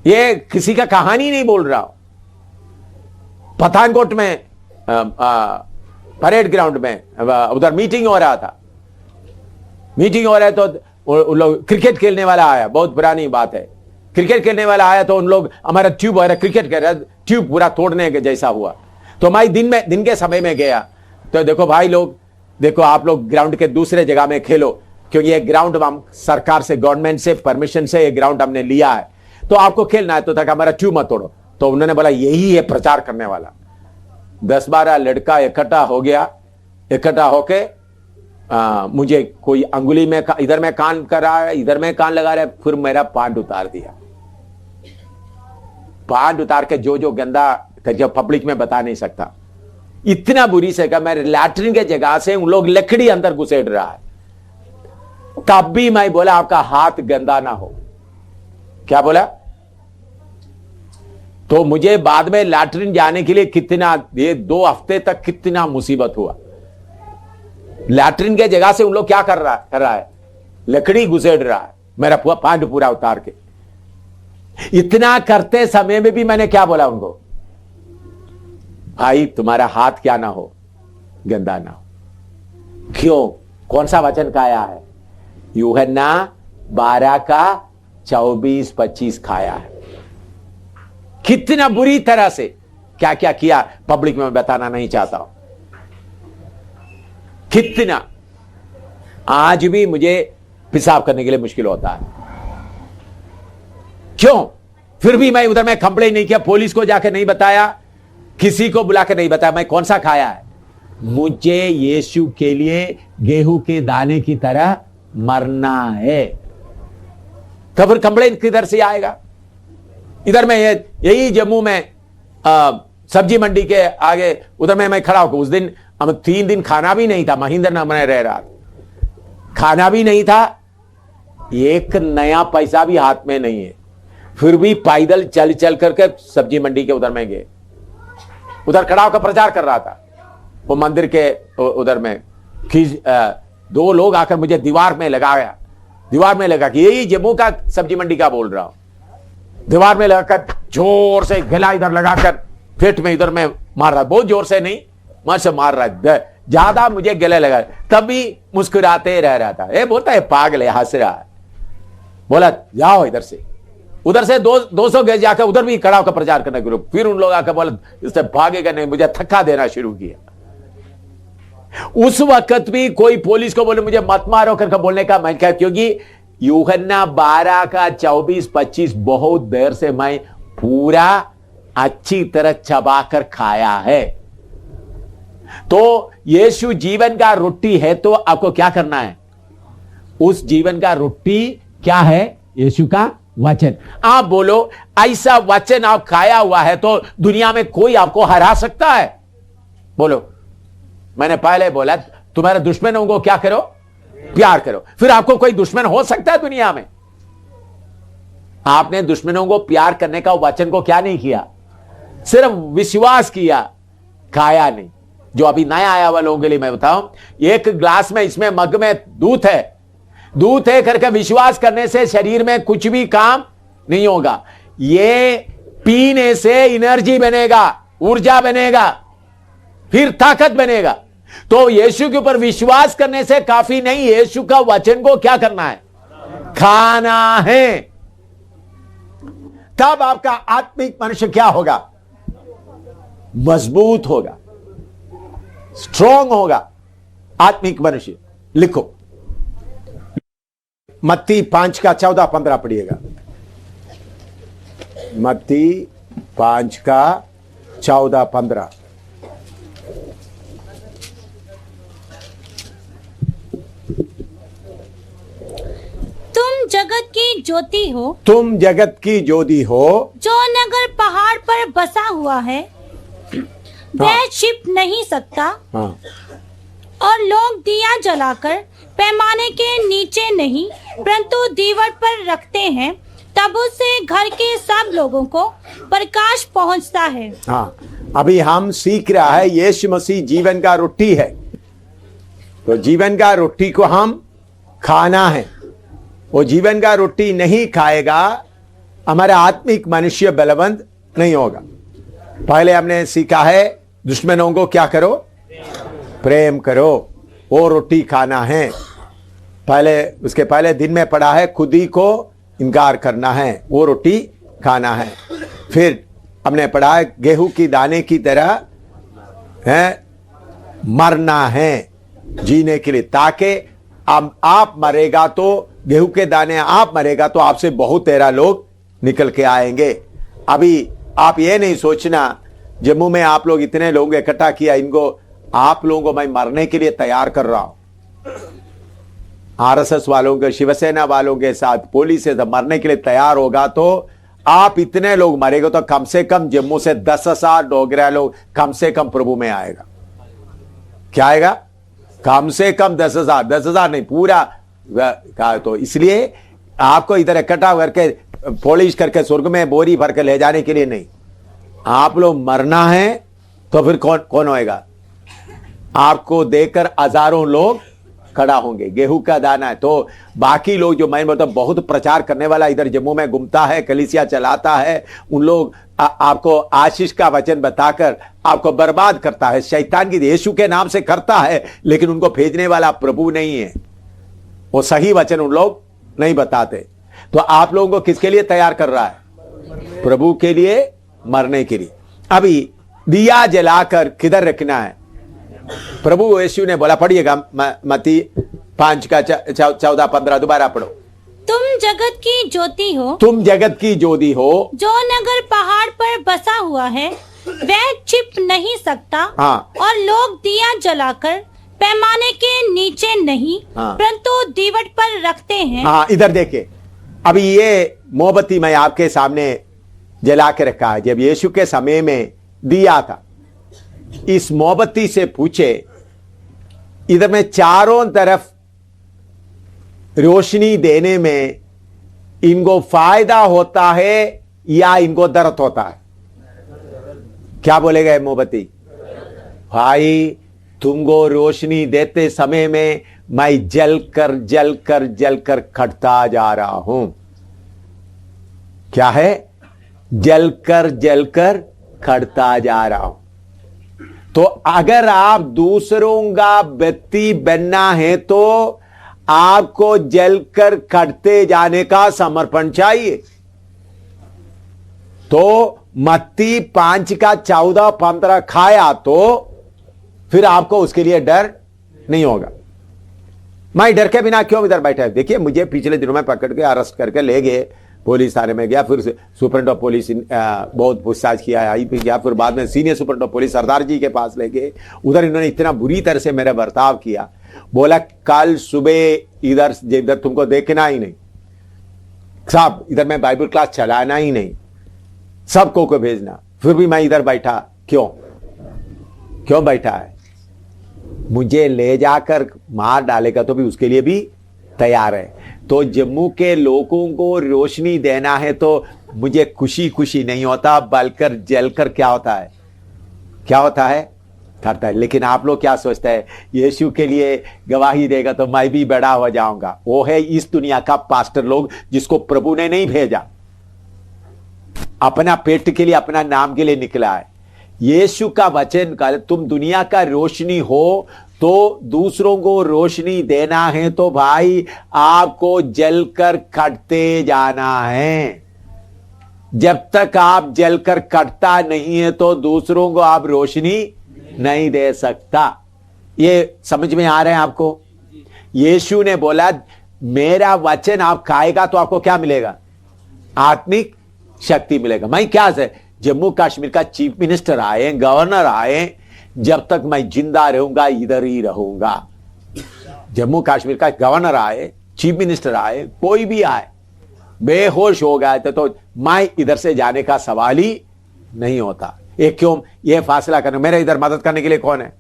ये किसी का कहानी नहीं बोल रहा हूं। पठानकोट में परेड ग्राउंड में उधर मीटिंग हो रहा था। मीटिंग हो रहा है तो उन लोग क्रिकेट खेलने वाला आया, बहुत पुरानी बात है। क्रिकेट खेलने वाला आया तो उन लोग हमारा ट्यूब वगैरह क्रिकेट कर रहा, ट्यूब पूरा तोड़ने के जैसा हुआ। तो मैं दिन के समय में गया तो देखो भाई लोग, देखो आप लोग ग्राउंड के दूसरे जगह में खेलो, क्योंकि ये ग्राउंड हम सरकार से, गवर्नमेंट से परमिशन से ये ग्राउंड हमने लिया है, तो आपको खेलना है, तो तक हमारा ट्यूब मत तोड़ो। तो उन्होंने बोला यही है प्रचार करने वाला। 10-12 लड़का इकट्ठा हो गया। इकट्ठा होके मुझे कोई अंगुली में इधर में कान कर रहा है, इधर में कान लगा रहा है, फिर मेरा पांड उतार दिया। पांड उतार के जो गंदा जो पब्लिक में बता नहीं सकता, इतना बुरी से का मेरे लैट्रिन के जगह से उन लोग लकड़ी अंदर घुसेड़ रहा है। तब भी मैं बोला आपका हाथ गंदा ना हो। क्या बोला? तो मुझे बाद में लैट्रिन जाने के लिए कितना, ये 2 हफ्ते तक कितना मुसीबत हुआ। लैट्रिन के जगह से उन लोग क्या कर रहा है, लकड़ी घुसेड़ रहा है, मेरा पांड पूरा उतार के। इतना करते समय में भी मैंने क्या बोला उनको, भाई तुम्हारा हाथ क्या ना हो, गंदा ना हो। क्यों? कौन सा वचन खाया है? यूहन्ना 12 का 24-25 खाया है। कितना बुरी तरह से क्या क्या किया पब्लिक में बताना नहीं चाहता हूं। कितना आज भी मुझे पेशाब करने के लिए मुश्किल होता है। क्यों? फिर भी मैं उधर में कंप्लेन नहीं किया, पुलिस को जाकर नहीं बताया, किसी को बुलाकर नहीं बताया मैं कौन सा खाया है। मुझे यीशु के लिए गेहूं के दाने की तरह मरना है, तो फिर कंप्लेन किधर से आएगा? इधर में यही जम्मू में सब्जी मंडी के आगे उधर में मैं खड़ा होकर, उस दिन हम 3 दिन खाना भी नहीं था, महेंद्र नाम में रह रहा था, खाना भी नहीं था, एक नया पैसा भी हाथ में नहीं है, फिर भी पैदल चल चल करके सब्जी मंडी के उधर में गए। उधर खड़ा होकर प्रचार कर रहा था वो मंदिर के उधर में। 2 लोग आकर मुझे दीवार में लगा कि यही जम्मू का सब्जी मंडी का बोल रहा हूं। दीवार में लगाकर जोर से गला इधर लगाकर पेट में इधर में मार रहा, बहुत जोर से नहीं, मन से मार रहा है, ज्यादा मुझे गले लगा। तभी मुस्कुराते रह रहा था। ये बोलता है पागल है, हंस रहा है। बोला जाओ इधर से, उधर से 200 गज जाकर उधर भी खड़ा होकर प्रचार करने के लिए। फिर उन लोग आकर बोला इससे भागेगा नहीं, मुझे थक्का देना शुरू किया। उस वक्त भी कोई पुलिस को बोले मुझे मत मारो करके बोलने का मैं क्या, क्योंकि यूहन्ना 12 का 24-25 बहुत देर से मैं पूरा अच्छी तरह चबाकर खाया है। तो यीशु जीवन का रोटी है, तो आपको क्या करना है? उस जीवन का रोटी क्या है? यीशु का वचन। आप बोलो ऐसा वचन आप खाया हुआ है तो दुनिया में कोई आपको हरा सकता है? बोलो। मैंने पहले बोला तुम्हारे दुश्मनों को क्या करो? प्यार करो। फिर आपको कोई दुश्मन हो सकता है दुनिया में? आपने दुश्मनों को प्यार करने का वचन को क्या नहीं किया? सिर्फ विश्वास किया, खाया नहीं। जो अभी नया आया हुआ लोगों के लिए मैं बताऊं, एक ग्लास में इसमें मग में दूध है करके विश्वास करने से शरीर में कुछ भी काम नहीं होगा। ये पीने से एनर्जी बनेगा, ऊर्जा बनेगा, फिर ताकत बनेगा। तो यीशु के ऊपर विश्वास करने से काफी नहीं, यीशु का वचन को क्या करना है? खाना है। तब आपका आत्मिक मनुष्य क्या होगा? मजबूत होगा, स्ट्रांग होगा आत्मिक मनुष्य। लिखो मत्ती 5 का 14-15 पढ़िएगा। मत्ती 5 का 14-15। तुम जगत की ज्योति हो, तुम जगत की ज्योति हो। जो नगर पहाड़ पर बसा हुआ है वह छिप नहीं सकता। हाँ। और लोग दिया जलाकर पैमाने के नीचे नहीं परंतु दीवार पर रखते हैं, तब उससे घर के सब लोगों को प्रकाश पहुंचता है। हाँ, अभी हम सीख रहा है यीशु मसीह जीवन का रोटी है, तो जीवन का रोटी को हम खाना है। वो जीवन का रोटी नहीं खाएगा हमारा आत्मिक मनुष्य बलवंत नहीं होगा। पहले हमने सीखा है दुश्मनों को क्या करो, प्रेम करो, वो रोटी खाना है। उसके पहले दिन में पढ़ा है खुद ही को इनकार करना है, वो रोटी खाना है। फिर हमने पढ़ा है गेहूं की दाने की तरह है मरना है जीने के लिए, ताकि आप मरेगा तो गेहूं के दाने आप मरेगा तो आपसे बहुत तेरा लोग निकल के आएंगे। अभी आप ये नहीं सोचना जम्मू में आप लोग इतने लोग इकट्ठा किया, इनको आप लोगों को मैं मरने के लिए तैयार कर रहा हूं। आरएसएस वालों के, शिवसेना वालों के साथ पुलिस से मरने के लिए तैयार होगा तो आप इतने लोग मरेगा तो कम से कम जम्मू से 10,000 डोगरा लोग कम से कम प्रभु में आएगा। क्या आएगा? कम से कम 10,000 नहीं पूरा का। तो इसलिए आपको इधर इकट्ठा करके पॉलिश करके स्वर्ग में बोरी भर के ले जाने के लिए नहीं, आप लोग मरना है तो फिर कौन होएगा? आपको देखकर हजारों लोग खड़ा होंगे। गेहूं का दाना है तो बाकी लोग जो मैं मतलब बहुत प्रचार करने वाला इधर जम्मू में घूमता है, कलीसिया चलाता है, उन लोग आपको आशीष का वचन बताकर आपको बर्बाद करता है। शैतान की यीशु के नाम से करता है, लेकिन उनको भेजने वाला प्रभु नहीं है। वो सही वचन उन लोग नहीं बताते। तो आप लोगों को किसके लिए तैयार कर रहा है? प्रभु के लिए, मरने के लिए। अभी दिया जलाकर किधर रखना है? प्रभु यीशु ने बोला, पढ़िएगा मत्ती 5 का 14-15 दोबारा पढ़ो। तुम जगत की ज्योति हो, तुम जगत की ज्योति हो। जो नगर पहाड़ पर बसा हुआ है वह छिप नहीं सकता। हाँ। और लोग दिया जलाकर पैमाने के नीचे नहीं, हाँ। परंतु दीवट पर रखते हैं। हाँ, इधर देखिए, अभी ये मोमबत्ती मैं आपके सामने जला के रखा है। जब यीशु के समय में दिया था, इस मोमबत्ती से पूछे इधर में चारों तरफ रोशनी देने में इनको फायदा होता है या इनको दर्द होता है? क्या बोलेगा मोमबत्ती? भाई, तुमको रोशनी देते समय में मैं जलकर जलकर जलकर खटता जा रहा हूं। क्या है? जलकर जलकर खटता जा रहा हूं। तो अगर आप दूसरों का बत्ती बनना है तो आपको जलकर खटते जाने का समर्पण चाहिए। तो मत्ती 5 का 14-15 खाया तो फिर आपको उसके लिए डर नहीं होगा। मैं डर के बिना क्यों इधर बैठा है? देखिए, मुझे पिछले दिनों में पकड़ के अरेस्ट करके ले गए, पुलिस थाने में गया, फिर सुपरिटेंडेंट ऑफ पुलिस बहुत पूछताछ किया, आई भी गया, फिर बाद में सीनियर सुपरिटेंडेंट ऑफ पुलिस सरदार जी के पास ले गए। उधर इन्होंने इतना बुरी तरह से मेरा बर्ताव किया। बोला कल सुबह इधर तुमको देखना ही नहीं साहब, इधर मैं बाइबल क्लास चलाना ही नहीं, सबको को भेजना। फिर भी मैं इधर बैठा। क्यों बैठा है? मुझे ले जाकर मार डालेगा तो भी उसके लिए भी तैयार है। तो जम्मू के लोगों को रोशनी देना है तो मुझे खुशी खुशी नहीं होता, बलकर जलकर क्या होता है करता है। लेकिन आप लोग क्या सोचते हैं? यीशु के लिए गवाही देगा तो मैं भी बड़ा हो जाऊंगा। वो है इस दुनिया का पास्टर लोग जिसको प्रभु ने नहीं भेजा, अपना पेट के लिए, अपना नाम के लिए निकला है। यीशु का वचन का तुम दुनिया का रोशनी हो, तो दूसरों को रोशनी देना है तो भाई आपको जलकर कटते जाना है। जब तक आप जलकर कटता नहीं है तो दूसरों को आप रोशनी नहीं दे सकता। ये समझ में आ रहे हैं आपको? यीशु ने बोला मेरा वचन आप खाएगा तो आपको क्या मिलेगा? आत्मिक शक्ति मिलेगा। मैं क्या से जम्मू कश्मीर का चीफ मिनिस्टर आए, गवर्नर आए, जब तक मैं जिंदा रहूंगा इधर ही रहूंगा। जम्मू कश्मीर का गवर्नर आए, चीफ मिनिस्टर आए, कोई भी आए, बेहोश हो गया तो मैं इधर से जाने का सवाल ही नहीं होता। ये क्यों? ये फासला करना, मेरे इधर मदद करने के लिए कौन है?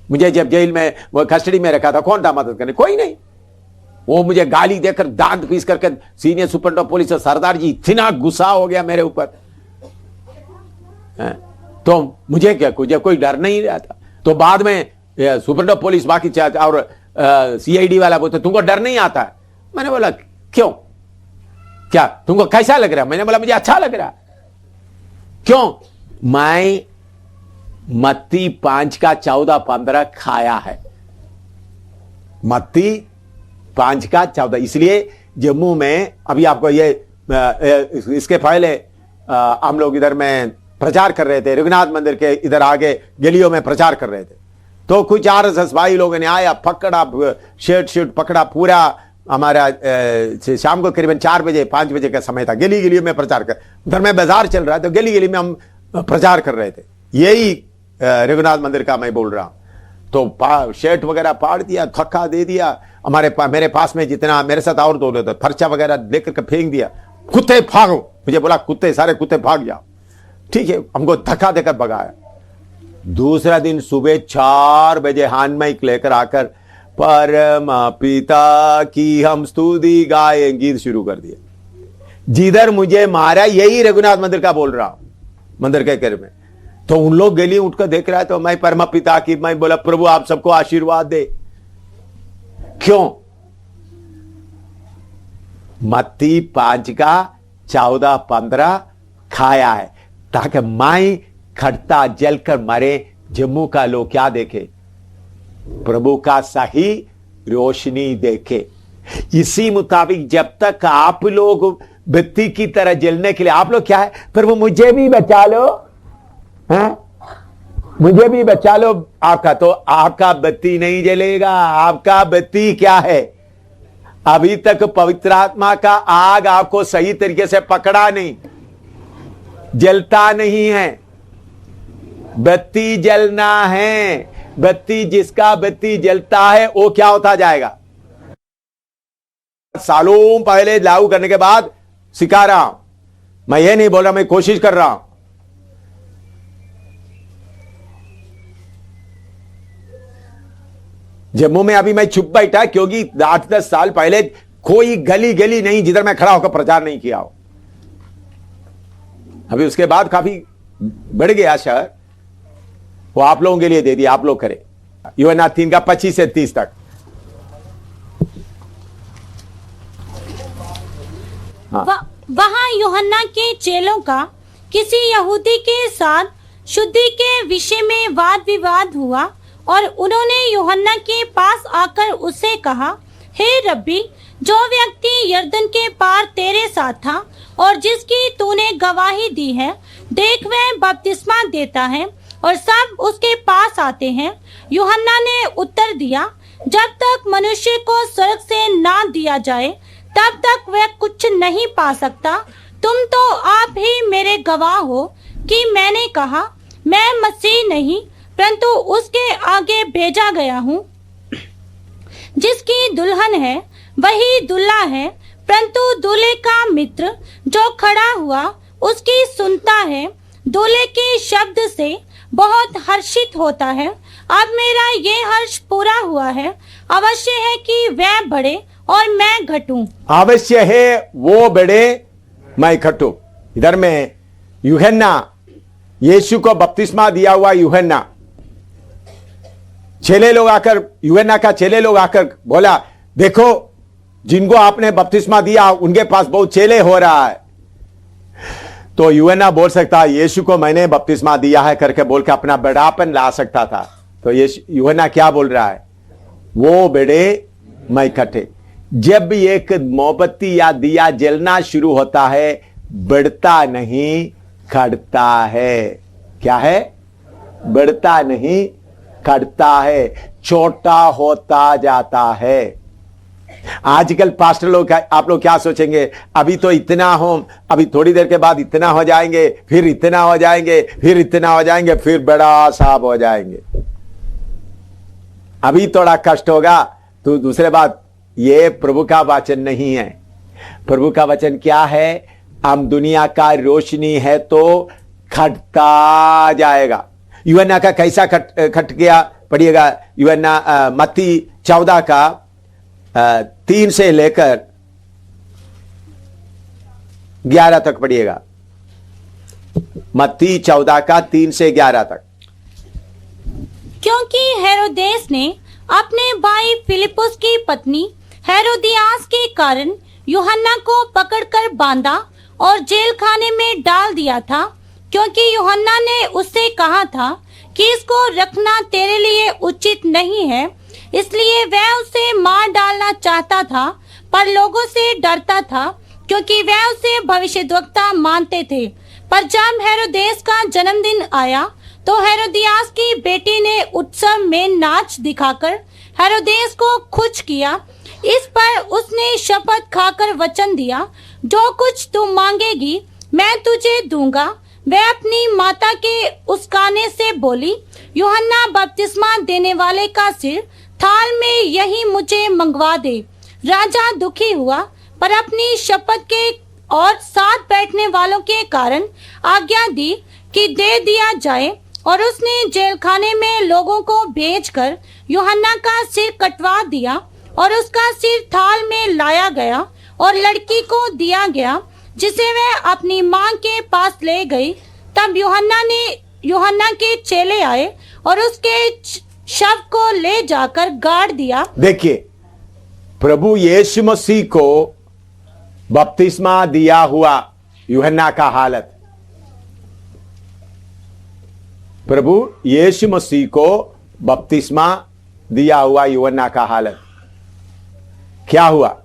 मुझे जब जेल में वो कस्टडी में रखा था, कौन था मदद करने? कोई नहीं। वो मुझे गाली देकर दांत पीस करके सीनियर सुपरिटेंडेंट ऑफ पुलिस सरदार जी इतना गुस्सा हो गया मेरे ऊपर, तो मुझे क्या कोई डर नहीं रहता। तो बाद में सुपरिटेंडेंट ऑफ पुलिस बाकी और सीआईडी वाला बोलते तुमको डर नहीं आता है? मैंने बोला क्यों? क्या तुमको कैसा लग रहा? मैंने बोला मुझे अच्छा लग रहा। क्यों? मैं मत्ती 5:14-15 खाया है। मत्ती 5:14। इसलिए जम्मू में अभी आपको ये इसके पहले हम लोग इधर में प्रचार कर रहे थे, रघुनाथ मंदिर के इधर आगे गलियों में प्रचार कर रहे थे। तो कुछ RSS भाई लोगों ने आया, पकड़ा, शर्ट पकड़ा, पूरा हमारा शाम को करीबन 4 बजे 5 बजे का समय था। गली गलियों में प्रचार कर, उधर में बाजार चल रहा है तो गली गली में हम प्रचार कर रहे थे। यही रघुनाथ मंदिर का मैं बोल रहा हूं। तो शर्ट वगैरह फाड़ दिया, धक्का दे दिया। मेरे पास में जितना मेरे साथ और दो लोग, फर्चा वगैरह लेकर के फेंक दिया। कुत्ते भागो, मुझे बोला कुत्ते, सारे कुत्ते भाग जाओ। ठीक है, हमको धक्का देकर भगाया। दूसरा दिन सुबह 4 बजे हाथ माइक लेकर आकर परम पिता की हम स्तुति गाए गीत शुरू कर दिया। जिधर मुझे मारा यही रघुनाथ मंदिर का बोल रहा हूं, मंदिर के घर में। तो उन लोग गली उठकर देख रहा है, तो मैं परम पिता की, मैं बोला प्रभु आप सबको आशीर्वाद दे। क्यों? मत्ती 5:14-15 खाया है ताकि मैं खड़ता जलकर मरे, जम्मू का लोग क्या देखे? प्रभु का सही रोशनी देखे। इसी मुताबिक जब तक आप लोग बत्ती की तरह जलने के लिए, आप लोग क्या है? प्रभु मुझे भी बचा लो, मुझे भी बचा लो आपका, तो आपका बत्ती नहीं जलेगा। आपका बत्ती क्या है? अभी तक पवित्र आत्मा का आग आपको सही तरीके से पकड़ा नहीं, जलता नहीं है। बत्ती जलना है। बत्ती, जिसका बत्ती जलता है वो क्या होता जाएगा? सालों पहले लागू करने के बाद सिखा रहा हूं मैं, ये नहीं बोल रहा, मैं कोशिश कर रहा हूं। जम्मू में अभी मैं छुप बैठा क्योंकि 8-10 साल पहले कोई गली गली नहीं जिधर मैं खड़ा होकर प्रचार नहीं किया हो। अभी उसके बाद काफी बढ़ गया शहर, वो आप लोगों के लिए दे दिया, आप लोग करें। यूहन्ना 3:25 से 30 तक। वहां यूहन्ना के चेलों का किसी यहूदी के साथ शुद्धि के विषय में वाद विवाद हुआ और उन्होंने यूहन्ना के पास आकर उससे कहा, हे रब्बी, जो व्यक्ति यरदन के पार तेरे साथ था और जिसकी तूने गवाही दी है, देख वह बपतिस्मा देता है और सब उसके पास आते हैं। यूहन्ना ने उत्तर दिया, जब तक मनुष्य को स्वर्ग से ना दिया जाए तब तक वह कुछ नहीं पा सकता। तुम तो आप ही मेरे गवाह हो कि मैंने कहा, मैं मसीह नहीं परंतु उसके आगे भेजा गया हूँ। जिसकी दुल्हन है वही दूल्हा है, परंतु दूल्हे का मित्र जो खड़ा हुआ उसकी सुनता है, दूल्हे के शब्द से बहुत हर्षित होता है। अब मेरा ये हर्ष पूरा हुआ है। अवश्य है कि वह बढ़े और मैं घटूं। अवश्य है वो बढ़े, मैं घटूं। इधर में यूहन्ना, यीशु को बपतिस्मा दिया हुआ यूहन्ना, चेले लोग आकर, यूहन्ना का चेले लोग आकर बोला, देखो जिनको आपने बपतिस्मा दिया उनके पास बहुत चेले हो रहा है। तो यूहन्ना बोल सकता है, यीशु को मैंने बपतिस्मा दिया है करके बोल के अपना बड़ापन ला सकता था। तो यूहन्ना क्या बोल रहा है? वो बड़े मैं घटे। जब एक मोमबत्ती या दिया जलना शुरू होता है, बढ़ता नहीं घटता है। क्या है? बढ़ता नहीं घटता है, छोटा होता जाता है। आजकल पास्टर लोग, आप लोग क्या सोचेंगे? अभी तो इतना हो, अभी थोड़ी देर के बाद इतना हो जाएंगे, फिर इतना हो जाएंगे, फिर इतना हो जाएंगे, फिर बड़ा साहब हो जाएंगे। अभी थोड़ा कष्ट होगा तो दूसरे बात, ये प्रभु का वचन नहीं है। प्रभु का वचन क्या है? हम दुनिया का रोशनी है तो घटता जाएगा। यूहन्ना का कैसा घट गया? पढ़िएगा यूहन्ना मत्ती 14 का 3 से लेकर 11 तक पढ़िएगा। मत्ती 14 का 3 से 11 तक। क्योंकि हेरोदेस ने अपने भाई फिलिपुस की पत्नी हेरोदियास के कारण यूहन्ना को पकड़कर बांधा और जेल खाने में डाल दिया था, क्योंकि यूहन्ना ने उससे कहा था कि इसको रखना तेरे लिए उचित नहीं है। इसलिए वह उसे मार डालना चाहता था, पर लोगों से डरता था, क्योंकि वह उसे भविष्यद्वक्ता मानते थे। पर जब हेरोदेस का जन्मदिन आया तो हेरोदियास की बेटी ने उत्सव में नाच दिखाकर हेरोदेस को खुश किया। इस पर उसने शपथ खाकर वचन दिया, जो कुछ तू मांगेगी मैं तुझे दूंगा। वह अपनी माता के उसकाने से बोली, यूहन्ना बपतिस्मा देने वाले का सिर थाल में यही मुझे मंगवा दे। राजा दुखी हुआ, पर अपनी शपथ के और साथ बैठने वालों के कारण आज्ञा दी कि दे दिया जाए, और उसने जेल खाने में लोगों को भेजकर यूहन्ना का सिर कटवा दिया, और उसका सिर थाल में लाया गया और लड़की को दिया गया, जिसे वह अपनी मां के पास ले गई। तब यूहन्ना के चेले आए और उसके शव को ले जाकर गाड़ दिया। देखिए, प्रभु यीशु मसीह को बपतिस्मा दिया हुआ यूहन्ना का हालत, प्रभु यीशु मसीह को बपतिस्मा दिया हुआ यूहन्ना का हालत क्या हुआ?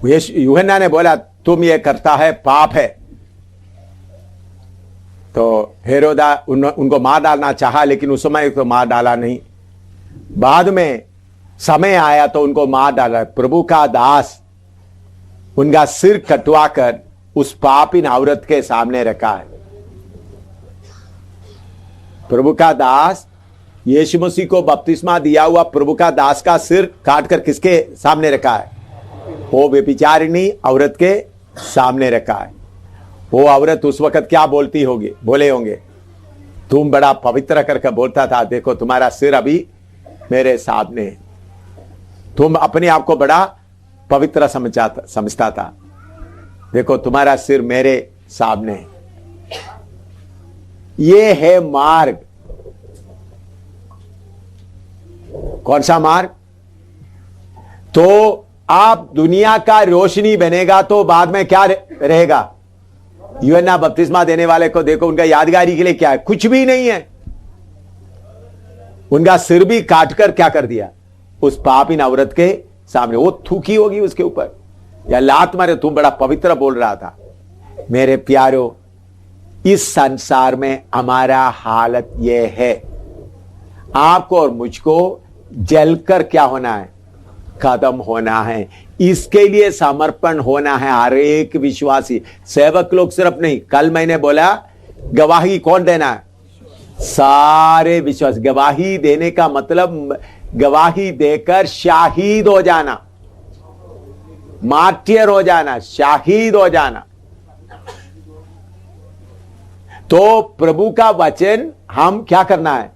यूहन्ना ने बोला तुम ये करता है पाप है, तो हेरोदा उनको मार डालना चाहा, लेकिन उस समय तो मार डाला नहीं। बाद में समय आया तो उनको मार डाला। प्रभु का दास उनका सिर कटवाकर उस पापिन औरत के सामने रखा है। प्रभु का दास यीशु मसीह को बपतिस्मा दिया हुआ प्रभु का दास का सिर काटकर किसके सामने रखा है? वो व्यभिचारिणी औरत के सामने रखा है। वो औरत उस वक्त क्या बोलती होगी? बोले होंगे, तुम बड़ा पवित्र करके बोलता था, देखो तुम्हारा सिर अभी मेरे सामने है। तुम अपने आप को बड़ा पवित्र समझता था, देखो तुम्हारा सिर मेरे सामने है। ये है मार्ग। कौन सा मार्ग? तो आप दुनिया का रोशनी बनेगा तो बाद में क्या रहेगा? यूहन्ना बपतिस्मा देने वाले को देखो, उनका यादगारी के लिए क्या है? कुछ भी नहीं है। उनका सिर भी काटकर क्या कर दिया? उस पापिन औरत के सामने। वो थूकी होगी उसके ऊपर या लात मारे, तुम बड़ा पवित्र बोल रहा था। मेरे प्यारो, इस संसार में हमारा हालत यह है, आपको और मुझको जलकर क्या होना है? खत्म होना है। इसके लिए समर्पण होना है हर एक विश्वासी। सेवक लोग सिर्फ नहीं, कल मैंने बोला गवाही कौन देना है? सारे विश्वासी। गवाही देने का मतलब गवाही देकर शाहिद हो जाना, मार्टियर हो जाना, शाहिद हो जाना। तो प्रभु का वचन हम क्या करना है?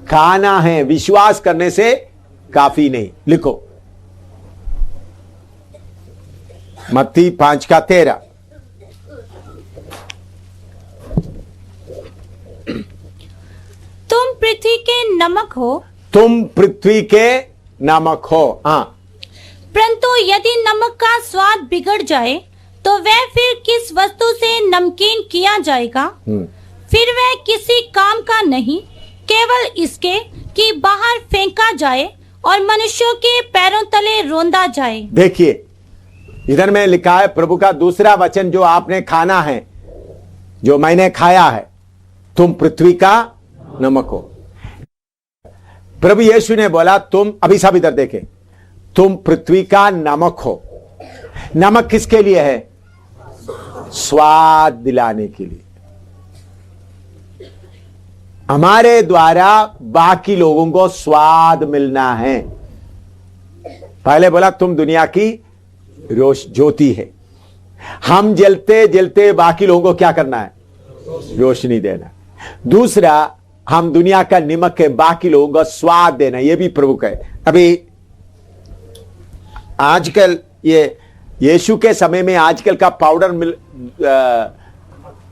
खाना है। विश्वास करने से काफी नहीं। लिखो मत्ती 5:13। तुम पृथ्वी के नमक हो। तुम पृथ्वी के नमक हो। हाँ, परंतु यदि नमक का स्वाद बिगड़ जाए तो वह फिर किस वस्तु से नमकीन किया जाएगा? फिर वह किसी काम का नहीं, केवल इसके कि बाहर फेंका जाए और मनुष्यों के पैरों तले रोंदा जाए। देखिए इधर में लिखा है प्रभु का दूसरा वचन जो आपने खाना है, जो मैंने खाया है, तुम पृथ्वी का नमक हो। प्रभु यीशु ने बोला तुम, अभी सब इधर देखे, तुम पृथ्वी का नमक हो। नमक किसके लिए है? स्वाद दिलाने के लिए। हमारे द्वारा बाकी लोगों को स्वाद मिलना है। पहले बोला तुम दुनिया की ज्योति है। हम जलते जलते बाकी लोगों को क्या करना है? रोशनी देना। दूसरा, हम दुनिया का नमक है, बाकी लोगों को स्वाद देना। यह भी प्रभु का है। अभी आजकल ये यीशु के समय में आजकल का पाउडर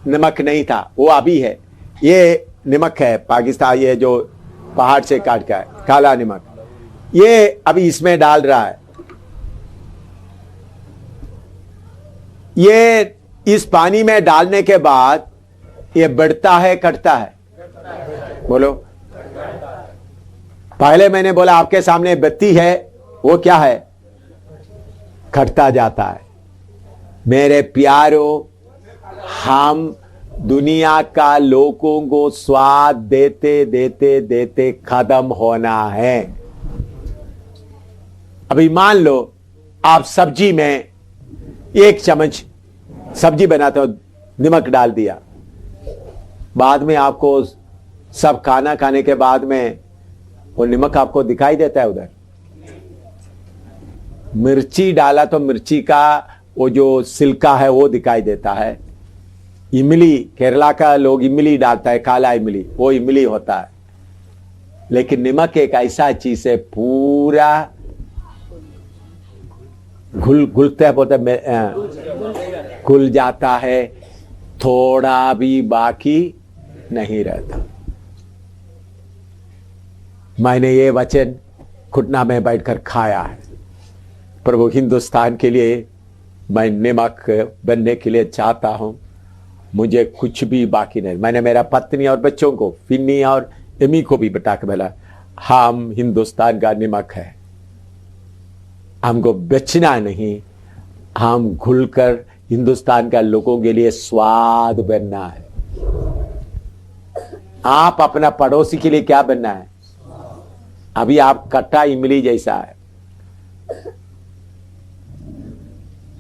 नमक नहीं था, वो अभी है। ये नमक है पाकिस्तान, ये जो पहाड़ से काट का है, काला नमक, ये अभी इसमें डाल रहा है। ये इस पानी में डालने के बाद ये बढ़ता है कटता है? बोलो। पहले मैंने बोला आपके सामने बत्ती है, वो क्या है? कटता जाता है। मेरे प्यारों, हम दुनिया का लोगों को स्वाद देते देते देते खत्म होना है। अभी मान लो आप सब्जी में 1 चम्मच सब्जी बनाते हो, नमक डाल दिया, बाद में आपको सब खाना खाने के बाद में वो नमक आपको दिखाई देता है उधर। मिर्ची डाला तो मिर्ची का वो जो सिल्का है वो दिखाई देता है। इमली, केरला का लोग इमली डालता है, काला इमली, वो इमली होता है। लेकिन नमक एक ऐसा चीज है, पूरा घुलते हैं, बोलते घुल जाता है, थोड़ा भी बाकी नहीं रहता। मैंने ये वचन घुटना में बैठकर खाया है। प्रभु, हिंदुस्तान के लिए मैं नमक बनने के लिए चाहता हूं, मुझे कुछ भी बाकी नहीं। मैंने मेरा पत्नी और बच्चों को, फिन्नी और एमी को भी बता के बोला, हम हिंदुस्तान का नमक है, हमको बेचना नहीं, हम घुलकर हिंदुस्तान का लोगों के लिए स्वाद बनना है। आप अपना पड़ोसी के लिए क्या बनना है? अभी आप कट्टा इमली जैसा है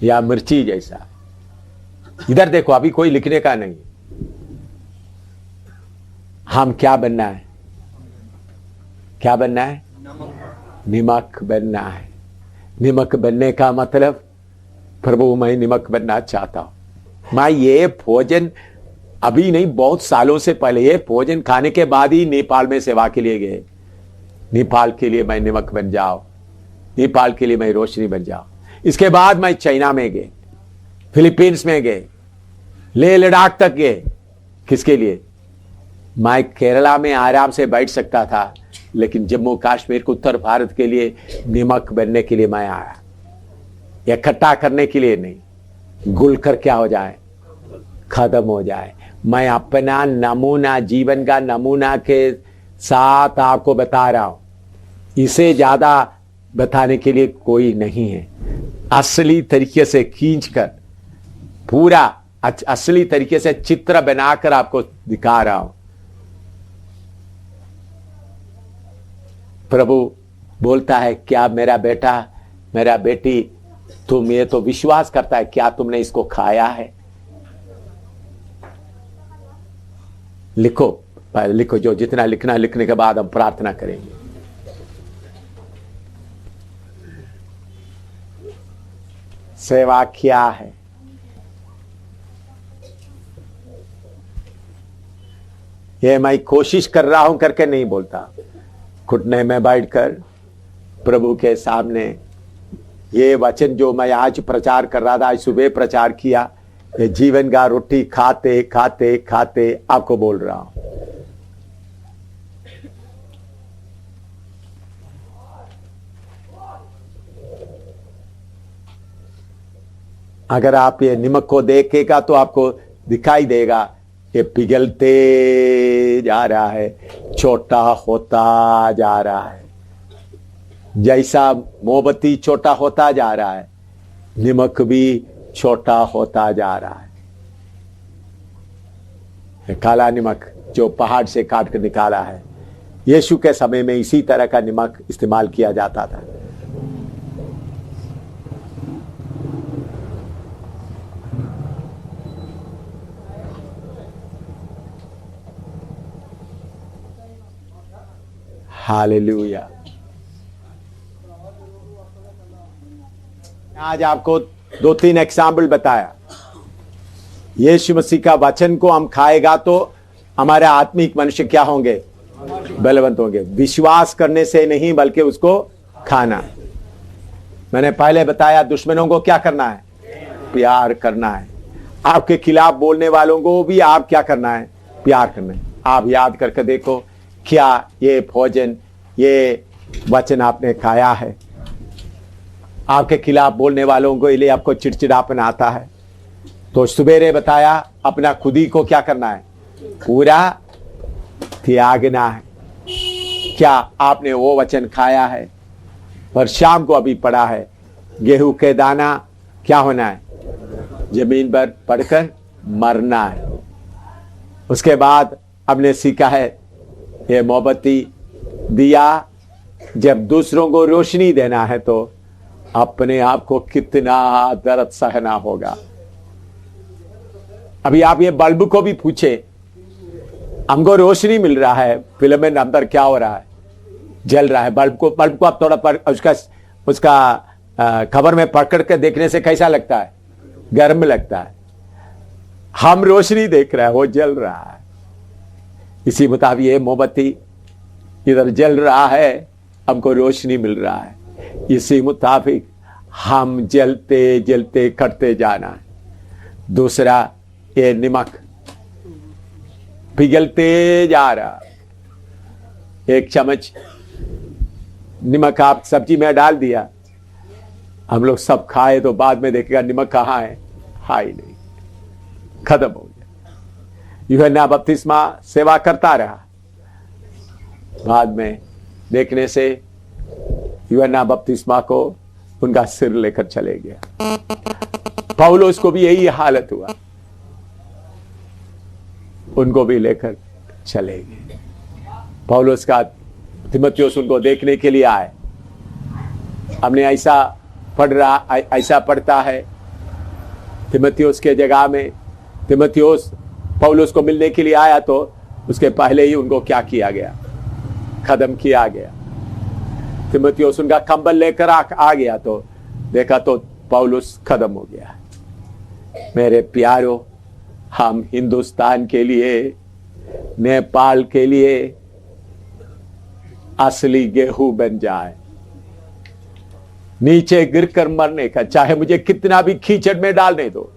या मिर्ची जैसा। इधर देखो, अभी कोई लिखने का नहीं। हम क्या बनना है? क्या बनना है? नमक बनना है। नमक बनने का मतलब, प्रभु मैं नमक बनना चाहता हूं। मैं ये भोजन अभी नहीं, बहुत सालों से पहले ये भोजन खाने के बाद ही नेपाल में सेवा के लिए गए। नेपाल के लिए मैं नमक बन जाऊं, नेपाल के लिए मैं रोशनी बन जाऊं। इसके बाद मैं चाइना में गए, फिलीपींस में गए, लेह लद्दाख तक गए। किसके लिए? मैं केरला में आराम से बैठ सकता था, लेकिन जम्मू कश्मीर को, उत्तर भारत के लिए नमक बनने के लिए मैं आया। इकट्ठा करने के लिए नहीं, घुल कर क्या हो जाए? खत्म हो जाए। मैं अपना नमूना, जीवन का नमूना के साथ आपको बता रहा हूं। इसे ज्यादा बताने के लिए कोई नहीं है। असली तरीके से खींचकर, पूरा असली तरीके से चित्र बनाकर आपको दिखा रहा हूं। प्रभु बोलता है, क्या मेरा बेटा, मेरा बेटी, तुम ये तो विश्वास करता है, क्या तुमने इसको खाया है? लिखो, पहले लिखो, जो जितना लिखना, लिखने के बाद हम प्रार्थना करेंगे। सेवा क्या है? ये मैं कोशिश कर रहा हूं करके नहीं बोलता। घुटने में बैठकर प्रभु के सामने ये वचन जो मैं आज प्रचार कर रहा था, आज सुबह प्रचार किया, ये जीवन का रोटी खाते खाते खाते आपको बोल रहा हूं। अगर आप ये नमक को देखेगा तो आपको दिखाई देगा ये पिघलते जा रहा है, छोटा होता जा रहा है। जैसा मोमबत्ती छोटा होता जा रहा है, नमक भी छोटा होता जा रहा है। काला नमक जो पहाड़ से काट कर निकाला है, यीशु के समय में इसी तरह का नमक इस्तेमाल किया जाता था। हालेलुया। आज आपको 2-3 एग्जाम्पल बताया। यीशु मसीह का वचन को हम खाएगा तो हमारे आत्मिक मनुष्य क्या होंगे? बलवंत होंगे। विश्वास करने से नहीं, बल्कि उसको खाना। मैंने पहले बताया, दुश्मनों को क्या करना है? प्यार करना है। आपके खिलाफ बोलने वालों को भी आप क्या करना है? प्यार करना है। आप याद करके देखो, क्या ये भोजन, ये वचन आपने खाया है? आपके खिलाफ बोलने वालों को लिए आपको चिड़चिड़ापन आता है, तो सवेरे बताया अपना खुद ही को क्या करना है, पूरा त्यागना है। क्या आपने वो वचन खाया है? पर शाम को अभी पढ़ा है, गेहूं के दाना क्या होना है, जमीन पर पड़कर मरना है। उसके बाद हमने सीखा है ये मोमबत्ती दिया जब दूसरों को रोशनी देना है तो अपने आप को कितना दर्द सहना होगा। अभी आप ये बल्ब को भी पूछे, हमको रोशनी मिल रहा है, फिल्म में अंदर क्या हो रहा है, जल रहा है। बल्ब को आप थोड़ा उसका खबर में पकड़ के देखने से कैसा लगता है, गर्म लगता है। हम रोशनी देख रहे हैं, वो जल रहा है। इसी मुताबिक ये मोमबत्ती इधर जल रहा है, हमको रोशनी मिल रहा है। इसी मुताबिक हम जलते जलते कटते जाना है। दूसरा, ये नमक पिघलते जा रहा। एक चम्मच नमक आप सब्जी में डाल दिया, हम लोग सब खाए तो बाद में देखेगा नमक कहाँ है, ही नहीं, खत्म हो गया। यूहन्ना बपतिस्मा सेवा करता रहा, बाद में देखने से यूहन्ना बपतिस्मा को उनका सिर लेकर चले गया। पौलुस को भी यही हालत हुआ, उनको भी लेकर चले गए। पौलुस का तीमुथियुस उनको देखने के लिए आए। हमने ऐसा पढ़ता है तीमुथियुस के जगह में। तीमुथियुस पौलुस को मिलने के लिए आया तो उसके पहले ही उनको क्या किया गया, खत्म किया गया। तीमुथियुस उनका कंबल लेकर आ गया तो देखा तो पौलुस खत्म हो गया। मेरे प्यारों, हम हिंदुस्तान के लिए, नेपाल के लिए असली गेहूं बन जाए, नीचे गिरकर मरने का, चाहे मुझे कितना भी कीचड़ में डालने दो।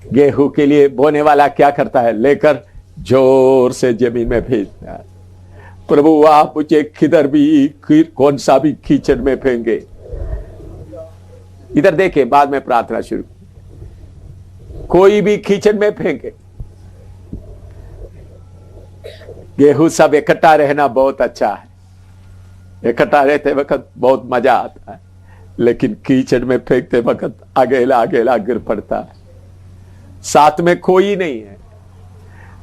गेहूं के लिए बोने वाला क्या करता है, लेकर जोर से जमीन में भेजना है। प्रभु आप मुझे किधर भी कौन सा भी कीचड़ में फेंके। इधर देखे, बाद में प्रार्थना शुरू, कोई भी कीचड़ में फेंके। गेहूं सब इकट्ठा रहना बहुत अच्छा है, इकट्ठा रहते वक्त बहुत मजा आता है, लेकिन कीचड़ में फेंकते वक्त अकेला अकेला गिर पड़ता है, साथ में कोई नहीं है,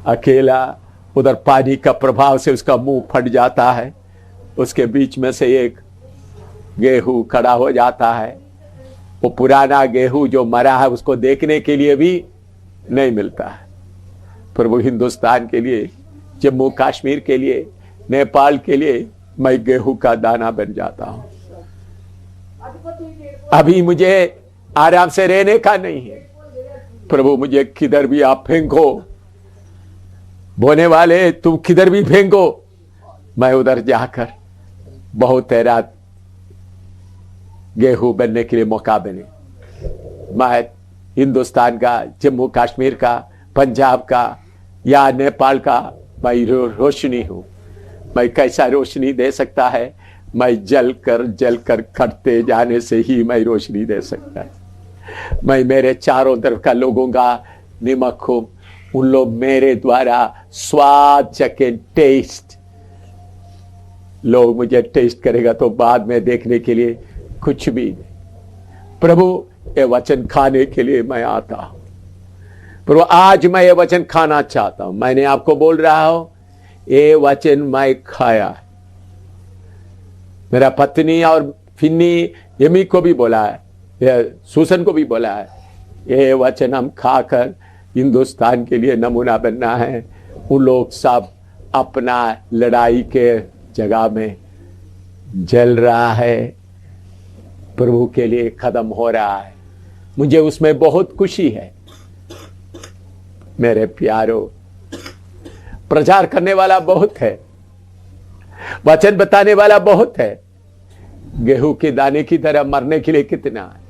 अकेला। उधर पानी का प्रभाव से उसका मुंह फट जाता है, उसके बीच में से एक गेहूं खड़ा हो जाता है। वो पुराना गेहूं जो मरा है उसको देखने के लिए भी नहीं मिलता है। प्रभु हिंदुस्तान के लिए, जम्मू कश्मीर के लिए, नेपाल के लिए मैं गेहूं का दाना बन जाता हूं। अभी मुझे आराम से रहने का नहीं है। प्रभु मुझे किधर भी आप फेंको, बोने वाले तुम किधर भी फेंको, मैं उधर जाकर बहुत तेरा गेहूं बनने के लिए मौका बने। मैं हिंदुस्तान का, जम्मू कश्मीर का, पंजाब का या नेपाल का मैं रोशनी हूं। मैं कैसा रोशनी दे सकता है, मैं जल कर कटते जाने से ही मैं रोशनी दे सकता है। मैं मेरे चारों तरफ का लोगों का नमक हूं, उन लोग मेरे द्वारा स्वाद चखे, टेस्ट। लोग मुझे टेस्ट करेगा तो बाद में देखने के लिए कुछ भी नहीं। प्रभु ये वचन खाने के लिए मैं आता हूं। प्रभु आज मैं ये वचन खाना चाहता हूं। मैंने आपको बोल रहा हूं, ये वचन मैं खाया। मेरा पत्नी और फिन्नी यमी को भी बोला है, सूसन को भी बोला है, ये वचन हम खाकर हिंदुस्तान के लिए नमूना बनना है। उन लोग सब अपना लड़ाई के जगह में जल रहा है, प्रभु के लिए खत्म हो रहा है। मुझे उसमें बहुत खुशी है। मेरे प्यारों, प्रचार करने वाला बहुत है, वचन बताने वाला बहुत है, गेहूं के दाने की तरह मरने के लिए कितना है,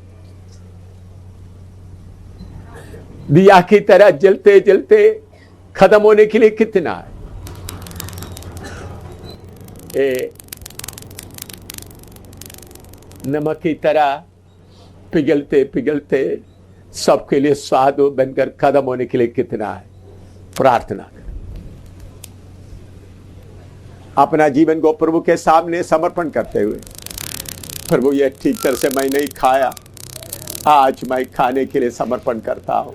दिया की तरह जलते जलते खत्म होने के लिए कितना है। नमक की तरह पिघलते पिघलते सबके लिए स्वाद बनकर खत्म होने के लिए कितना है। प्रार्थना करें, अपना जीवन को प्रभु के सामने समर्पण करते हुए, प्रभु ये ठीक तरह से मैं नहीं खाया, आज मैं खाने के लिए समर्पण करता हूं।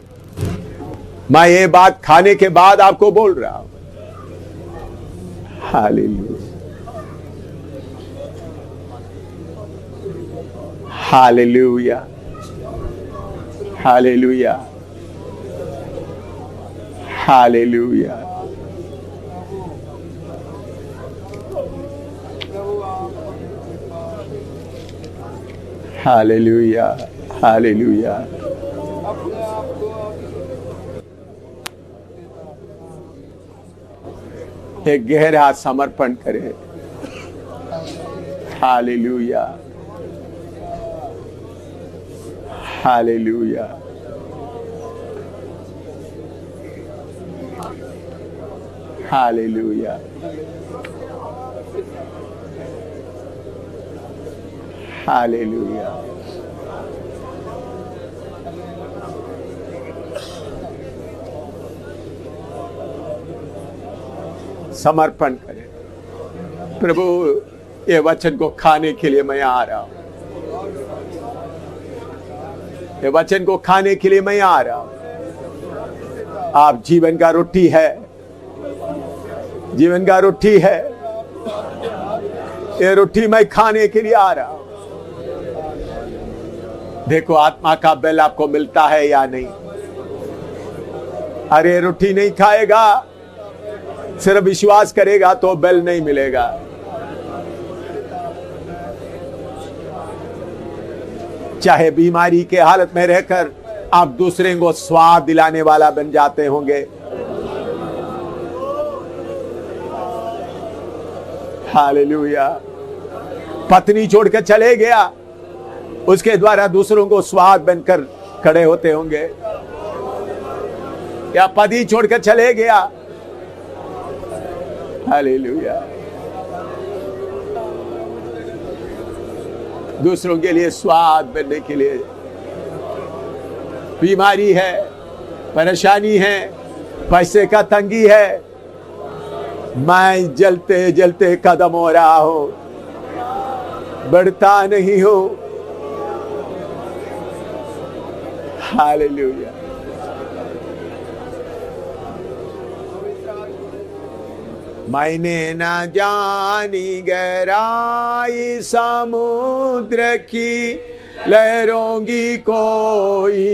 मैं ये बात खाने के बाद आपको बोल रहा हूं। Hallelujah, hallelujah, hallelujah, hallelujah. Hallelujah, hallelujah. एक गहरा समर्पण करें। Hallelujah, hallelujah, hallelujah, hallelujah. समर्पण करें। प्रभु ये वचन को खाने के लिए मैं आ रहा हूं, ये वचन को खाने के लिए मैं आ रहा हूं। आप जीवन का रोटी है, जीवन का रोटी है। ये रोटी मैं खाने के लिए आ रहा हूं। देखो आत्मा का बल आपको मिलता है या नहीं। अरे रोटी नहीं खाएगा, सिर्फ विश्वास करेगा तो बल नहीं मिलेगा। चाहे बीमारी के हालत में रहकर आप दूसरे को स्वाद दिलाने वाला बन जाते होंगे। हालेलुया। पत्नी छोड़कर चले गया, उसके द्वारा दूसरों को स्वाद बनकर खड़े होते होंगे। या पति छोड़कर चले गया। हालेलुया। दूसरों के लिए स्वाद बनने के लिए। बीमारी है, परेशानी है, पैसे का तंगी है, मैं जलते जलते कदम हो रहा हूं, बढ़ता नहीं हूं। हालेलुया। मैंने न जानी गहराई समुद्र की, लहरों की कोई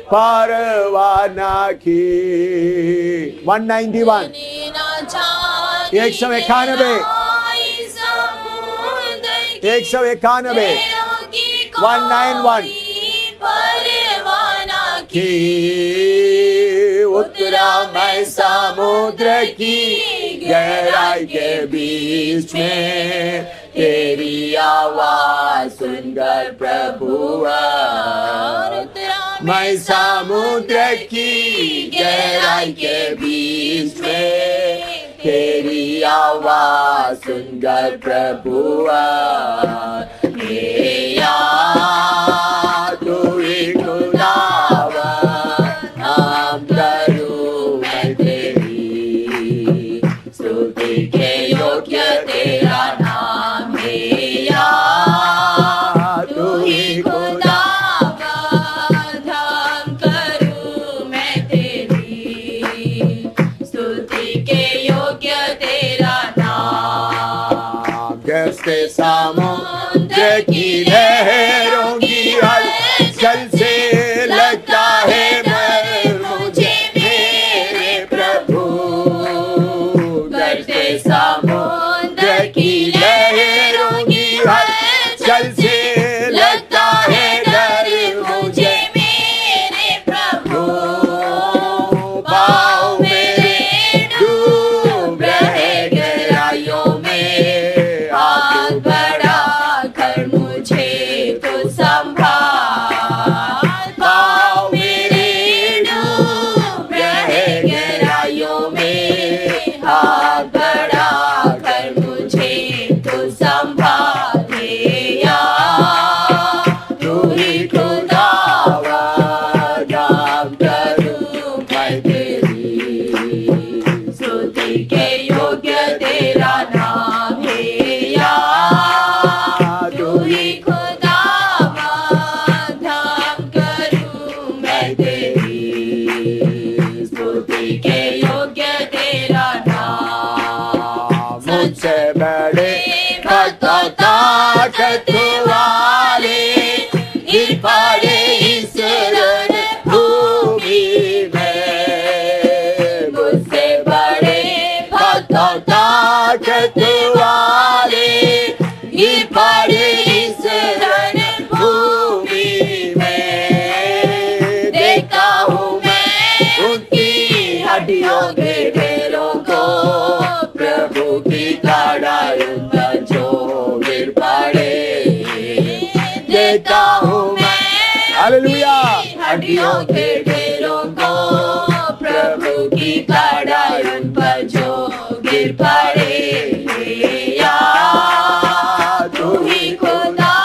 परवाह न की। 191 191 191 191 की। उतरा मैं समुद्र की गहराई के बीच में, तेरी आवाज सुनकर प्रभुआ। मैं समुद्र की गहराई के बीच में, तेरी आवाज सुनकर प्रभुआ। तू ही खुदावा, नाम करूं मैं तेरी, स्तुति के योग्य तेरा नाम है। तू ही खुदावा, नाम करूं मैं तेरी, स्तुति के योग्य तेरा नाम। गहरे समुद्र की लहरों की हलचल से लगता है डर मुझे मेरे प्रभु। गहरे समुद्र की लहरों की हलचल से लगता है डर मुझे मेरे प्रभु। पाँव मेरे डूब रहे गहराइयों में, हाथ बढ़ा कर मुझे मुझसे बड़े भक्तों ताकत वाले गिर पड़े इस रणभूमि में। मुझसे बड़े भक्तों ताकत वाले गिर पड़े इस रणभूमि में। देखता हूँ मैं उनकी हड्डियों के ढेरों को, प्रभु की लड़ाई में जो गिर पड़े। देखता हूँ मैं हालेलुया हड्डियों के ढेरों को, प्रभु की लड़ाई पर जो गिर पड़े। या तू ही खुदा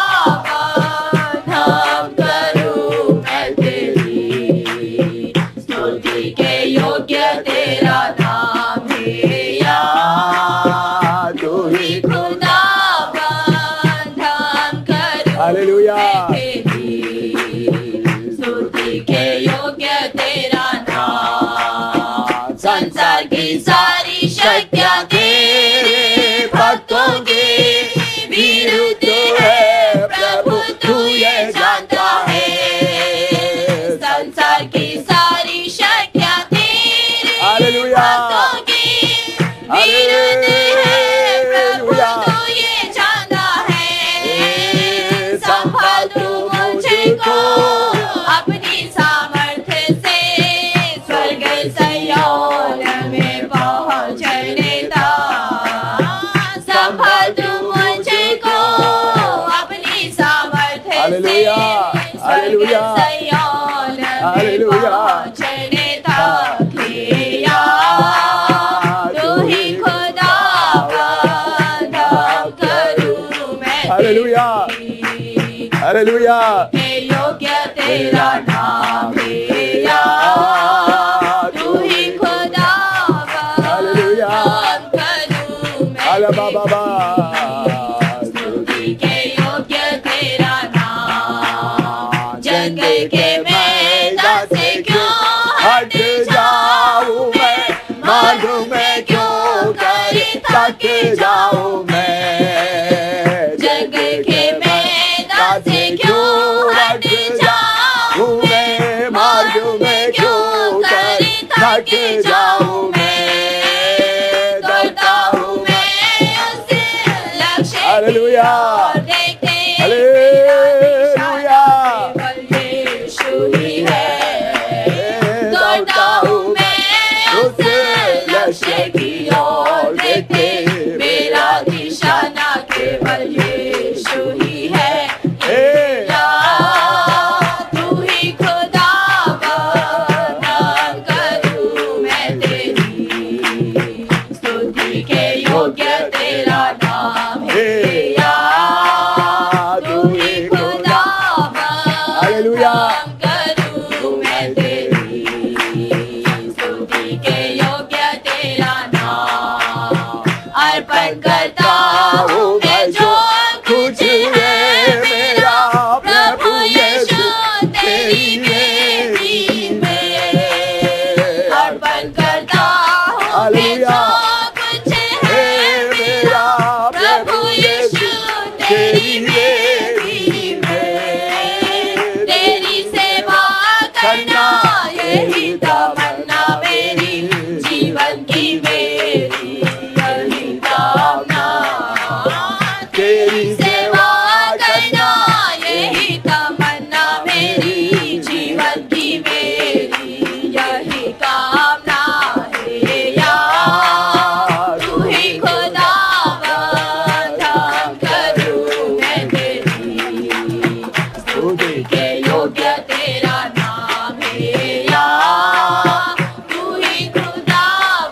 नाम करूं मैं तेरी, स्तुति के योग्य तेरा नाम है। या तू ही खुदा नाम करूं हालेलुया स्तुति के योग्य तेरा नाम। संसार की सारी शक्तियाँ तेरे भक्तों के विरुद्ध है, प्रभु तू ये जानता है। संसार की सारी शक्तियाँ तेरे भक्तों के विरुद्ध है, प्रभु तू ये जानता है। संभाल तू मुझको अपनी सामर्थ्य से, स्वर्ग सयोन में पहुंचने दा। संभाल तू मुझको अपनी सामर्थ्य से, स्वर्ग सयोन में पहुंचने तक। या तू ही खुदा नाम करूं मैं तेरी, हालेलुया योग्य तेरा नाम है। या तू ही खुदा नाम करूं मैं, स्तुति के योग्य तेरा नाम। जंग के मैदान से क्यों हट जाऊं मैं, मार्ग में क्यों कर थक जाऊं मैं। जंग के मैदान से क्यों हट जाऊं मैं, मार्ग में क्यों कर थक जाऊं मैं। दौड़ता हूँ मैं उस लक्ष्य हालेलुया हालेलुया यीशु ही है। दौड़ता हूँ मैं उस लक्ष्य की ओर देखते, मेरा निशाना केवल यीशु ही है। या तू ही खुदा नाम करूं मैं तेरी, स्तुति के योग्य तेरा नाम है। या तू ही खुदा नाम करूं मैं तेरी, स्तुति के योग्य तेरा नाम। अर्पण करता हूँ मैं जो कुछ है मेरा, प्रभु यीशु तेरी वेदी में। अर्पण करता हूँ मैं जो कुछ है मेरा, प्रभु यीशु तेरी वेदी में। तेरी सेवा करना यही तमन्ना मेरी, जीवन की मेरी यही कामना। तेरी सेवा करना यही तमन्ना मेरी, जीवन की मेरी यही कामना है। या तू ही खुदा नाम करूं मैं तेरी, स्तुति के योग्य तेरा नाम है। या तू ही खुदा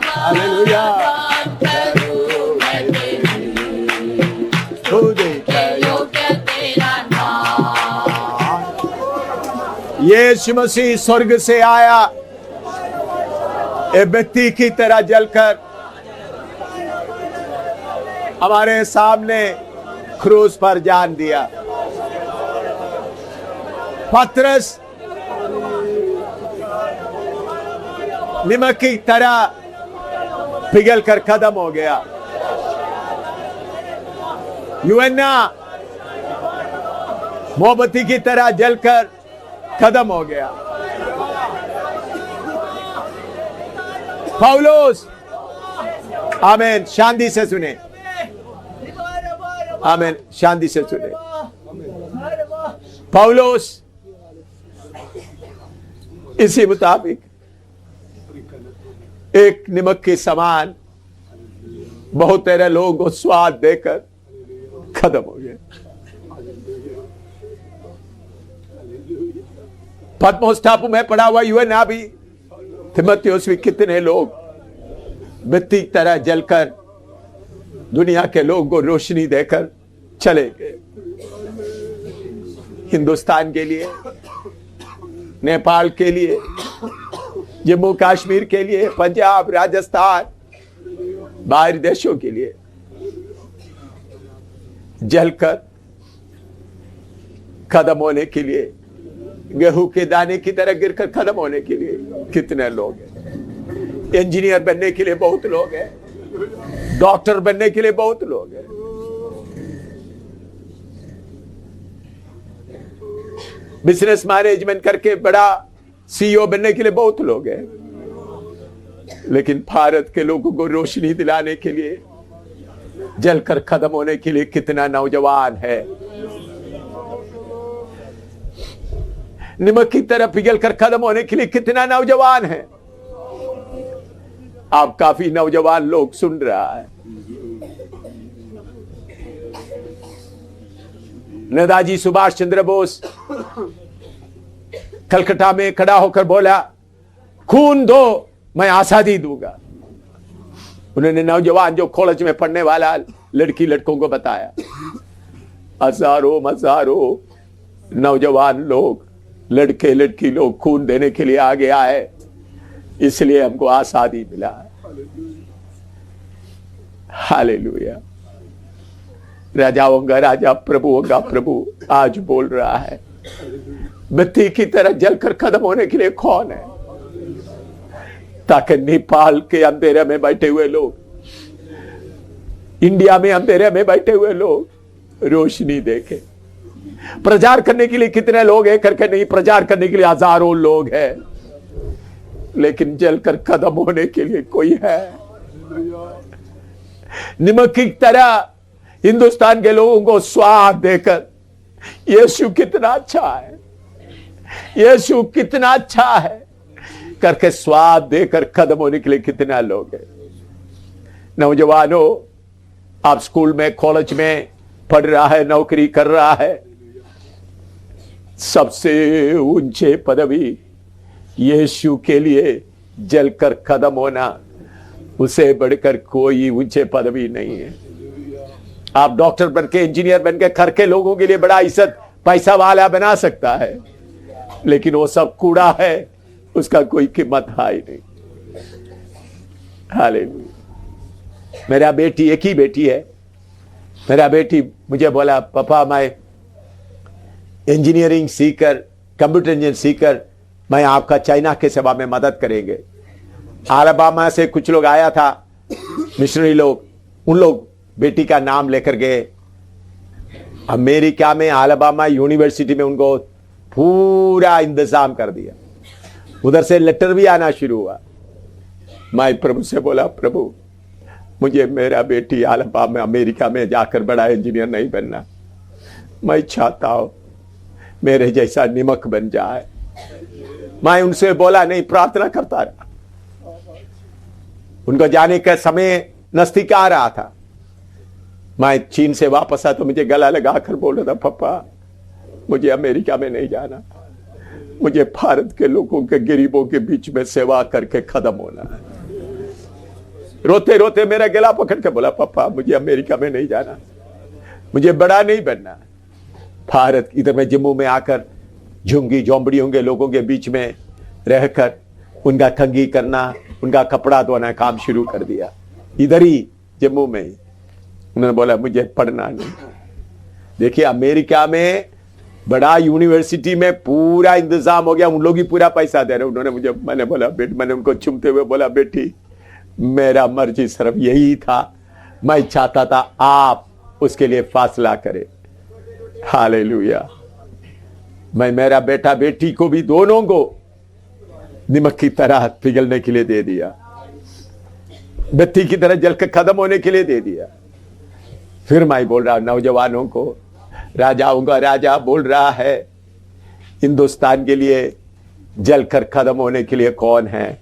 नाम करूं मैं तेरी, स्तुति के योग्य तेरा नाम। यीशु मसीह स्वर्ग से आया, एक व्यक्ति की तरह जलकर हमारे सामने क्रूस पर जान दिया। पतरस नमक की तरह पिघल कर खत्म हो गया। यूहन्ना मोमबत्ती की तरह जलकर खत्म हो गया। पौलुस, आमीन, शांति से सुने, आमीन, शांति से सुने। पौलुस इसी मुताबिक एक नमक के समान बहुत तेरे लोगों को स्वाद देकर खत्म हो गए। पतमोस टापू में पड़ा हुआ यूहन्ना भी, तीमुथियुस भी, कितने लोग बत्ती की तरह जलकर दुनिया के लोगों को रोशनी देकर चले गए। हिंदुस्तान के लिए, नेपाल के लिए, जम्मू कश्मीर के लिए, पंजाब, राजस्थान, बाहरी देशों के लिए जलकर खत्म होने के लिए, गेहूं के दाने की तरह गिरकर खत्म होने के लिए कितने लोग हैं। इंजीनियर बनने के लिए बहुत लोग हैं, डॉक्टर बनने के लिए बहुत लोग हैं, बिजनेस मैनेजमेंट करके बड़ा सीईओ बनने के लिए बहुत लोग हैं, लेकिन भारत के लोगों को रोशनी दिलाने के लिए, जलकर खत्म होने के लिए कितना नौजवान है। नमक की तरह पिघल कर खत्म होने के लिए कितना नौजवान है। आप काफी नौजवान लोग सुन रहा है। नेताजी सुभाष चंद्र बोस कलकत्ता में खड़ा होकर बोला, खून दो मैं आजादी दूंगा। उन्होंने नौजवान जो कॉलेज में पढ़ने वाला लड़की लड़कों को बताया, हजारों नौजवान लोग, लड़के लड़की लोग खून देने के लिए आगे आए, इसलिए हमको आजादी मिला है। हालेलुया। राजाओं का राजा, प्रभुओं का प्रभु आज बोल रहा है, बत्ती की तरह जलकर खत्म होने के लिए कौन है, ताकि नेपाल के अंधेरे में बैठे हुए लोग, इंडिया में अंधेरे में बैठे हुए लोग रोशनी देखें। प्रचार करने के लिए कितने लोग हैं करके नहीं, प्रचार करने के लिए हजारों लोग हैं, लेकिन जलकर खत्म होने के लिए कोई है। नमक की तरह हिंदुस्तान के लोगों को स्वाद देकर, यीशु कितना अच्छा है, यीशु कितना अच्छा है करके स्वाद देकर खत्म होने के लिए कितना लोग हैं। नौजवानों, आप स्कूल में, कॉलेज में पढ़ रहा है, नौकरी कर रहा है, सबसे ऊंचे पदवी यीशु के लिए जलकर खत्म होना, उसे बढ़कर कोई ऊंचे पदवी नहीं है। आप डॉक्टर बनके, इंजीनियर बनके घर के लोगों के लिए बड़ा इज्जत पैसा वाला बना सकता है, लेकिन वो सब कूड़ा है, उसका कोई कीमत है ही नहीं। हालेलुया। मेरा बेटी, एक ही बेटी है, मेरा बेटी मुझे बोला, पापा मैं इंजीनियरिंग सीखकर, कंप्यूटर इंजीनियर सीखकर मैं आपका चाइना के सेवा में मदद करेंगे। अलाबामा से कुछ लोग आया था, मिशनरी लोग, उन लोग बेटी का नाम लेकर गए अमेरिका में, अलाबामा यूनिवर्सिटी में उनको पूरा इंतजाम कर दिया। उधर से लेटर भी आना शुरू हुआ। मैं प्रभु से बोला, प्रभु मुझे मेरा बेटी अलाबामा अमेरिका में जाकर बड़ा इंजीनियर नहीं बनना, मैं चाहता हूं मेरे जैसा निमक बन जाए। मैं उनसे बोला नहीं, प्रार्थना करता रहा। उनको जाने का समय नजदीक आ रहा था। मैं चीन से वापस आया तो मुझे गला लगाकर बोल रहा था, पापा मुझे अमेरिका में नहीं जाना, मुझे भारत के लोगों के गरीबों के बीच में सेवा करके खत्म होना है। रोते रोते मेरा गला पकड़ के बोला, पापा मुझे अमेरिका में नहीं जाना, मुझे बड़ा नहीं बनना। भारत इधर में जम्मू में आकर झुंगी झोंपड़ियों के लोगों के बीच में रहकर उनका कंघी करना, उनका कपड़ा धोना काम शुरू कर दिया, इधर ही जम्मू में ही। उन्होंने बोला मुझे पढ़ना नहीं। देखिए अमेरिका में बड़ा यूनिवर्सिटी में पूरा इंतजाम हो गया, उन लोग ही पूरा पैसा दे रहे। उन्होंने मुझे, मैंने बोला बेटी, मैंने उनको चूमते हुए बोला, बेटी मेरा मर्जी सिर्फ यही था, मैं चाहता था आप उसके लिए फासला करे। हालेलुया। मैं मेरा बेटा बेटी को भी दोनों को नमक की तरह पिघलने के लिए दे दिया, बत्ती की तरह जलकर खत्म होने के लिए दे दिया। फिर मैं बोल रहा नौजवानों को, राजाओं का राजा बोल रहा है, हिंदुस्तान के लिए जलकर खत्म होने के लिए कौन है?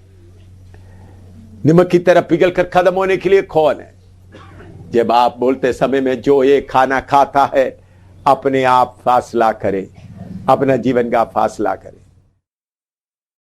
नमक की तरह पिघल कर खत्म होने के लिए कौन है? जब आप बोलते समय में जो ये खाना खाता है, अपने आप फासला करे, अपना जीवन का फासला करे।